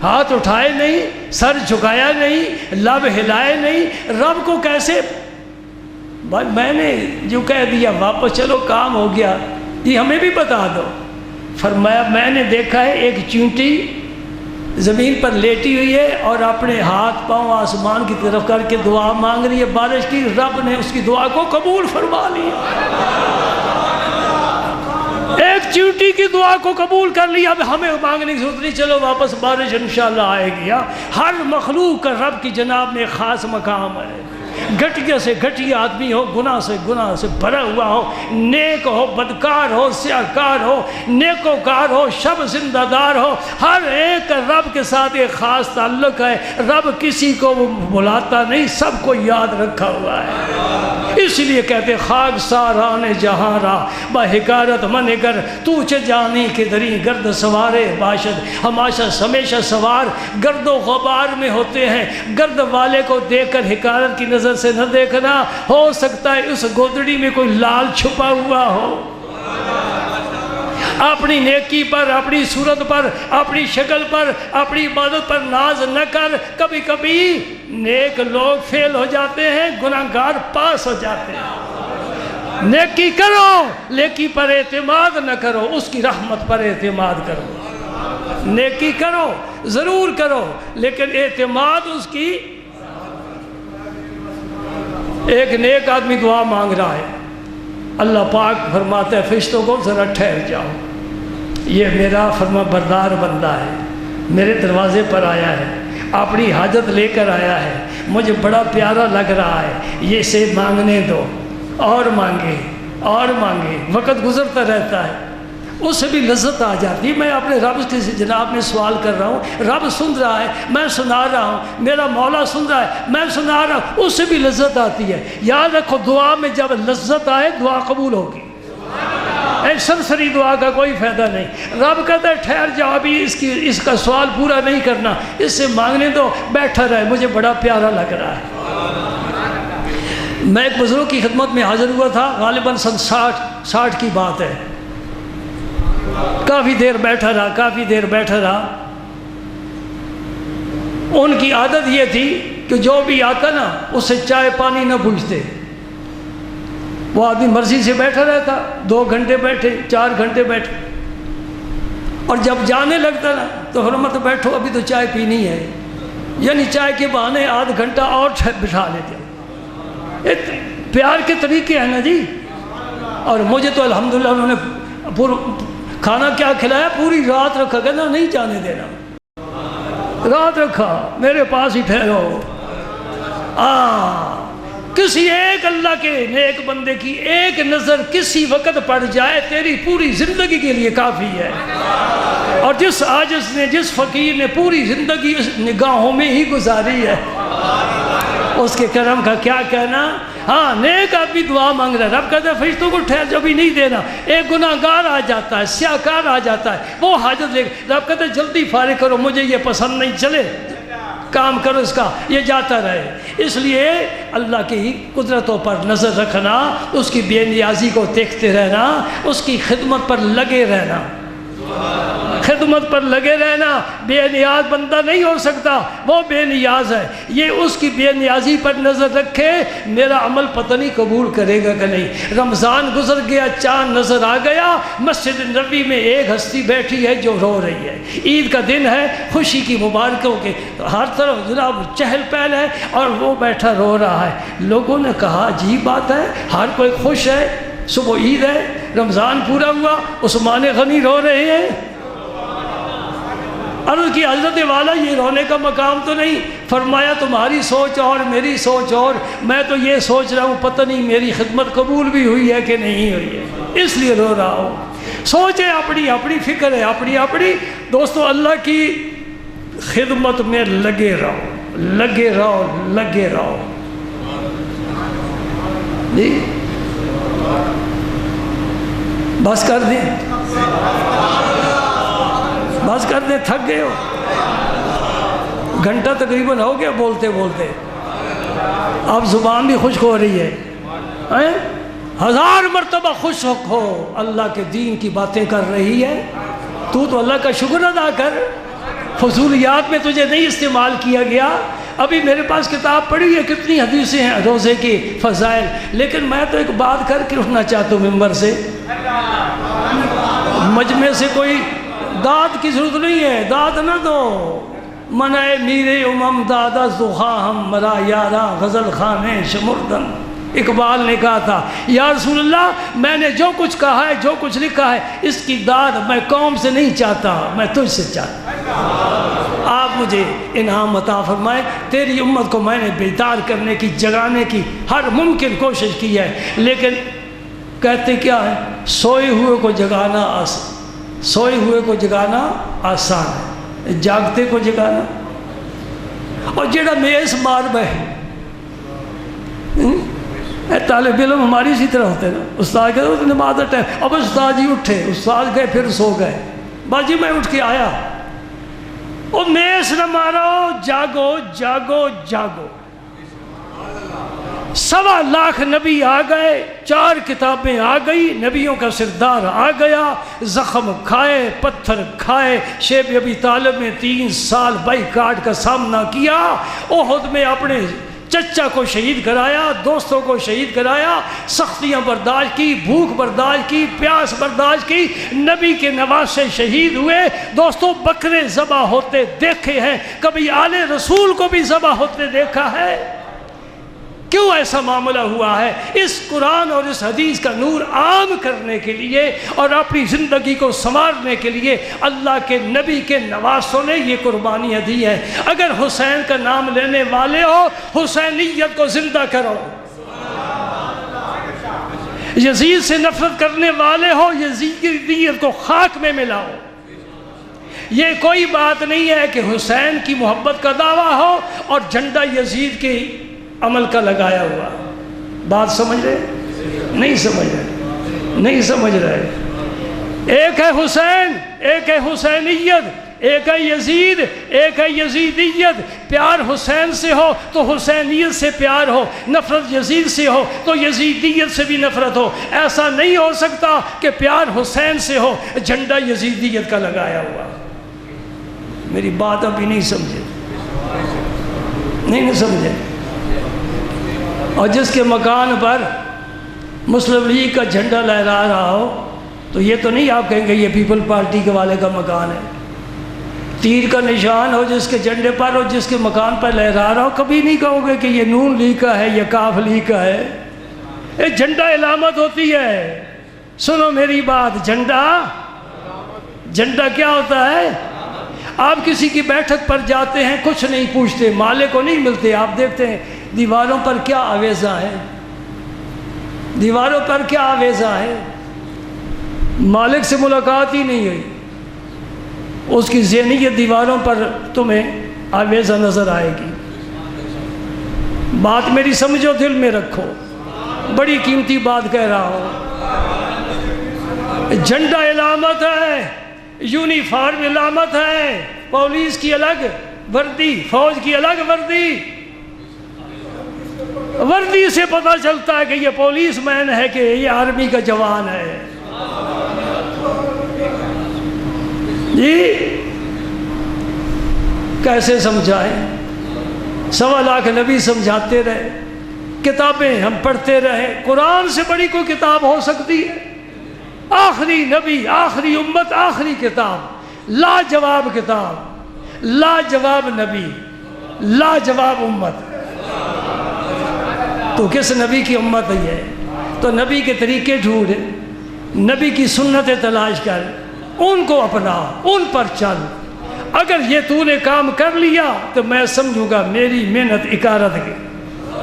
[SPEAKER 1] ہاتھ اٹھائے نہیں، سر جھکایا نہیں، لب ہلائے نہیں، رب کو کیسے؟ میں نے جو کہہ دیا واپس چلو کام ہو گیا، یہ ہمیں بھی بتا دو۔ فرمایا میں نے دیکھا ہے ایک چونٹی زمین پر لیٹی ہوئی ہے اور اپنے ہاتھ پاؤں آسمان کی طرف کر کے دعا مانگ رہی ہے بارش کی، رب نے اس کی دعا کو قبول فرما لیا۔ ایک چونٹی کی دعا کو قبول کر لیا، اب ہمیں مانگنے کی ضرورت نہیں، چلو واپس بارش انشاءاللہ آئے گی۔ ہر مخلوق کا رب کی جناب میں خاص مقام ہے۔ گھٹیا سے گھٹیا آدمی ہو، گناہ سے بھرا ہوا ہو، نیک ہو، بدکار ہو، سیاہکار ہو، نیکوکار ہو، شب زندہ دار ہو، ہر ایک رب کے ساتھ ایک خاص تعلق ہے۔ رب کسی کو بلاتا نہیں، سب کو یاد رکھا ہوا ہے۔ اس لیے کہتے خاک ساران جہاں را با حکارت من گر، تو چے جانی کے دری گرد سوارے باشد، ہمیشہ سوار گرد و غبار میں ہوتے ہیں۔ گرد والے کو دیکھ کر حکارت کی نظر سے نہ دیکھنا، ہو سکتا ہے اس گودڑی میں کوئی لال چھپا ہوا ہو۔ اپنی نیکی پر، اپنی صورت پر، اپنی شکل پر، اپنی عبادت پر ناز نہ کر۔ کبھی کبھی نیک لوگ فیل ہو جاتے ہیں، گناہگار پاس ہو جاتے ہیں۔ نیکی کرو، نیکی پر اعتماد نہ کرو، اس کی رحمت پر اعتماد کرو۔ نیکی کرو ضرور کرو لیکن اعتماد اس کی۔ ایک نیک آدمی دعا مانگ رہا ہے، اللہ پاک فرماتا ہے فرشتوں کو ذرا ٹھہر جاؤ، یہ میرا فرما بردار بندہ ہے، میرے دروازے پر آیا ہے، اپنی حاجت لے کر آیا ہے، مجھے بڑا پیارا لگ رہا ہے، یہ اسے مانگنے دو، اور مانگے، وقت گزرتا رہتا ہے، اس سے بھی لذت آ جاتی ہے۔ میں اپنے رب کے جناب میں سوال کر رہا ہوں، رب سن رہا ہے، میں سنا رہا ہوں، میرا مولا سن رہا ہے، میں سنا رہا ہوں، اس سے بھی لذت آتی ہے۔ یاد رکھو دعا میں جب لذت آئے دعا قبول ہوگی، ایک سرسری دعا کا کوئی فائدہ نہیں۔ رب کہتا ہے ٹھہر جاؤ، ابھی اس کا سوال پورا نہیں کرنا، اس سے مانگنے دو، بیٹھا رہے، مجھے بڑا پیارا لگ رہا ہے۔ میں ایک بزرگ کی خدمت میں حاضر ہوا تھا، غالباً سن 60 کی بات ہے، کافی دیر بیٹھا رہا۔ ان کی عادت یہ تھی کہ جو بھی آتا نا اسے چائے پانی نہ پوچھتے، وہ آدمی مرضی سے بیٹھا رہتا، 2 گھنٹے بیٹھے، 4 گھنٹے بیٹھے، اور جب جانے لگتا نا تو فرماتا بیٹھو ابھی تو چائے پینی ہے، یعنی چائے کے بہانے آدھ گھنٹہ اور بٹھا لیتے۔ پیار کے طریقے ہیں نا جی۔ اور مجھے تو الحمدللہ انہوں نے کھانا کیا کھلایا، پوری رات رکھا، کہنا نہیں جانے دینا، رات رکھا، میرے پاس ہی ٹھہرو۔ کسی ایک اللہ کے نیک بندے کی ایک نظر کسی وقت پڑ جائے تیری پوری زندگی کے لیے کافی ہے۔ اور جس عاجز نے، جس فقیر نے پوری زندگی اس نگاہوں میں ہی گزاری ہے، اس کے کرم کا کیا کہنا۔ ہاں نیک آدمی دعا مانگ رہا ہے، رب کہتا ہے فرشتوں کو ٹھہر جا، بھی نہیں دینا۔ ایک گناہگار آ جاتا ہے، سیاہکار آ جاتا ہے، وہ حاجت لے، رب کہتا ہے جلدی فارغ کرو، مجھے یہ پسند نہیں، چلے کام کرو اس کا، یہ جاتا رہے۔ اس لیے اللہ کی قدرتوں پر نظر رکھنا، اس کی بے نیازی کو دیکھتے رہنا، اس کی خدمت پر لگے رہنا، خدمت پر لگے رہنا، بے نیاز بندہ نہیں ہو سکتا، وہ بے نیاز ہے، یہ اس کی بے نیازی پر نظر رکھے، میرا عمل پتہ نہیں قبول کرے گا کہ نہیں۔ رمضان گزر گیا، چاند نظر آ گیا، مسجد نبوی میں ایک ہستی بیٹھی ہے جو رو رہی ہے، عید کا دن ہے، خوشی کی مبارکوں کے ہر طرف جناب چہل پہل ہے، اور وہ بیٹھا رو رہا ہے۔ لوگوں نے کہا عجیب بات ہے، ہر کوئی خوش ہے، صبح عید ہے، رمضان پورا ہوا، عثمان غنی رو رہے ہیں۔ عرض کی حضرت والا یہ رونے کا مقام تو نہیں۔ فرمایا تمہاری سوچ اور میری سوچ اور، میں تو یہ سوچ رہا ہوں پتہ نہیں میری خدمت قبول بھی ہوئی ہے کہ نہیں ہوئی ہے، اس لیے رو رہا ہوں۔ سوچ ہے اپنی اپنی، فکر ہے اپنی اپنی۔ دوستو اللہ کی خدمت میں لگے رہو، لگے رہو، لگے رہو جی۔ بس کر دیں، بس کر دیں، تھک گئے ہو، گھنٹہ تقریباً ہو گیا بولتے بولتے، اب زبان بھی خشک ہو رہی ہے۔ 1000 مرتبہ خشک ہو، اللہ کے دین کی باتیں کر رہی ہے، تو اللہ کا شکر ادا کر۔ فضولیات میں تجھے نہیں استعمال کیا گیا۔ ابھی میرے پاس کتاب پڑھی ہے، کتنی حدیثیں ہیں روزے کی فضائل، لیکن میں تو ایک بات کر کے اٹھنا چاہتا ہوں ممبر سے۔ مجمع سے کوئی داد کی ضرورت نہیں ہے، داد نہ دو۔ منع میرے امم دادا زخا ہم مرا یارا غزل خانے شمردن۔ اقبال نے کہا تھا یا رسول اللہ میں نے جو کچھ کہا ہے، جو کچھ لکھا ہے، اس کی داد میں قوم سے نہیں چاہتا، میں تجھ سے چاہتا۔ آپ مجھے انعام عطا فرمائے۔ تیری امت کو میں نے بیدار کرنے کی، جگانے کی ہر ممکن کوشش کی ہے، لیکن کہتے کیا ہے، سوئے ہوئے کو جگانا آسان، سوئے ہوئے کو جگانا آسان ہے، جاگتے کو جگانا۔ اور جڑا میز مار بہے طالب علم ہماری اسی طرح ہوتے ہیں نا، استاد کہتے ہیں نماز کا ٹائم، اب استاد جی اٹھے، استاد گئے پھر سو گئے، باجی میں اٹھ کے آیا، او میز نہ مارو، جاگو جاگو جاگو۔ 1.25 لاکھ نبی آ گئے، 4 کتابیں آ گئی، نبیوں کا سردار آ گیا، زخم کھائے، پتھر کھائے۔ شیب ابی طالب میں 3 سال بائیکاٹ کا سامنا کیا، احد میں اپنے چچا کو شہید کرایا، دوستوں کو شہید کرایا، سختیاں برداشت کی، بھوک برداشت کی، پیاس برداشت کی، نبی کے نواسے شہید ہوئے۔ دوستوں بکرے ذبح ہوتے دیکھے ہیں، کبھی آل رسول کو بھی ذبح ہوتے دیکھا ہے؟ کیوں ایسا معاملہ ہوا ہے؟ اس قرآن اور اس حدیث کا نور عام کرنے کے لیے اور اپنی زندگی کو سنوارنے کے لیے اللہ کے نبی کے نواسوں نے یہ قربانیاں دی ہیں۔ اگر حسین کا نام لینے والے ہو، حسینیت کو زندہ کرو۔ یزید سے نفرت کرنے والے ہو، یزیدیت کو خاک میں ملاؤ۔ یہ کوئی بات نہیں ہے کہ حسین کی محبت کا دعویٰ ہو اور جھنڈا یزید کے عمل کا لگایا ہوا۔ بات سمجھ رہے؟ نہیں سمجھ رہے، نہیں سمجھ رہے۔ ایک ہے حسین، ایک ہے حسینیت، ایک ہے یزید، ایک ہے یزیدیت۔ پیار حسین سے ہو تو حسینیت سے پیار ہو، نفرت یزید سے ہو تو یزیدیت سے بھی نفرت ہو۔ ایسا نہیں ہو سکتا کہ پیار حسین سے ہو، جھنڈا یزیدیت کا لگایا ہوا۔ میری بات ابھی نہیں سمجھے، نہیں سمجھے۔ اور جس کے مکان پر مسلم لیگ کا جھنڈا لہرا رہا ہو تو یہ تو نہیں آپ کہیں گے یہ پیپل پارٹی کے والے کا مکان ہے۔ تیر کا نشان ہو جس کے جھنڈے پر ہو، جس کے مکان پر لہرا رہا ہو، کبھی نہیں کہو گے کہ یہ نون لیگ کا ہے، یہ کاف لیگ کا ہے۔ یہ جھنڈا علامت ہوتی ہے۔ سنو میری بات، جھنڈا کیا ہوتا ہے؟ آپ کسی کی بیٹھک پر جاتے ہیں، کچھ نہیں پوچھتے، مالک کو نہیں ملتے، آپ دیکھتے ہیں دیواروں پر کیا آویزہ ہے، دیواروں پر کیا آویزہ ہے؟ مالک سے ملاقات ہی نہیں ہوئی، اس کی ذہنیت دیواروں پر تمہیں آویزہ نظر آئے گی۔ بات میری سمجھو، دل میں رکھو، بڑی قیمتی بات کہہ رہا ہوں۔ جھنڈا علامت ہے، یونیفارم علامت ہے، پولیس کی الگ وردی، فوج کی الگ وردی۔ وردی سے پتہ چلتا ہے کہ یہ پولیس مین ہے کہ یہ آرمی کا جوان ہے۔ جی کیسے سمجھائیں؟ 1.25 لاکھ نبی سمجھاتے رہے، کتابیں ہم پڑھتے رہے، قرآن سے بڑی کوئی کتاب ہو سکتی ہے؟ آخری نبی، آخری امت، آخری کتاب، لاجواب کتاب، لاجواب نبی، لاجواب امت۔ تو کس نبی کی امت ہے؟ تو نبی کے طریقے ڈھونڈ، نبی کی سنتیں تلاش کر، ان کو اپنا، ان پر چل۔ اگر یہ تو نے کام کر لیا تو میں سمجھوں گا میری محنت اکارت گئی،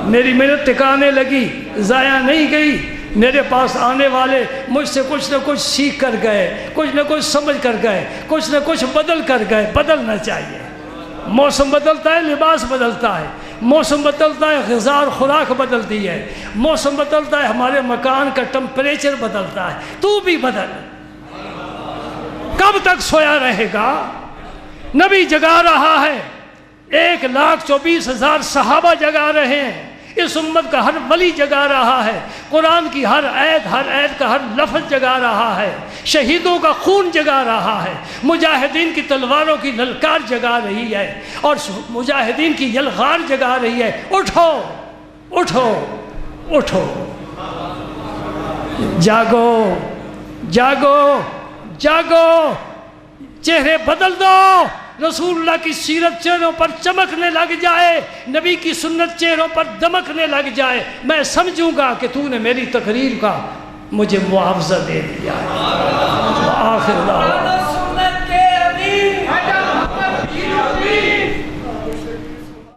[SPEAKER 1] میری محنت ٹکانے لگی، ضائع نہیں گئی۔ میرے پاس آنے والے مجھ سے کچھ نہ کچھ سیکھ کر گئے، کچھ نہ کچھ سمجھ کر گئے، کچھ نہ کچھ بدل کر گئے۔ بدلنا چاہیے، موسم بدلتا ہے، لباس بدلتا ہے، موسم بدلتا ہے، غذا اور خوراک بدلتی ہے، موسم بدلتا ہے، ہمارے مکان کا ٹمپریچر بدلتا ہے۔ تو بھی بدل۔ کب تک سویا رہے گا؟ نبی جگا رہا ہے، 1,24,000 صحابہ جگا رہے ہیں، اس امت کا ہر ولی جگا رہا ہے، قرآن کی ہر آیت کا ہر لفظ جگا رہا ہے، شہیدوں کا خون جگا رہا ہے، مجاہدین کی تلواروں کی للکار جگا رہی ہے، اور مجاہدین کی یلغار جگا رہی ہے۔ اٹھو اٹھو اٹھو، جاگو جاگو جاگو، چہرے بدل دو، رسول اللہ کی سیرت چہروں پر چمکنے لگ جائے، نبی کی سنت چہروں پر دمکنے لگ جائے، میں سمجھوں گا کہ تو نے میری تقریر کا مجھے معاوضہ دے دیا ہے۔ آخر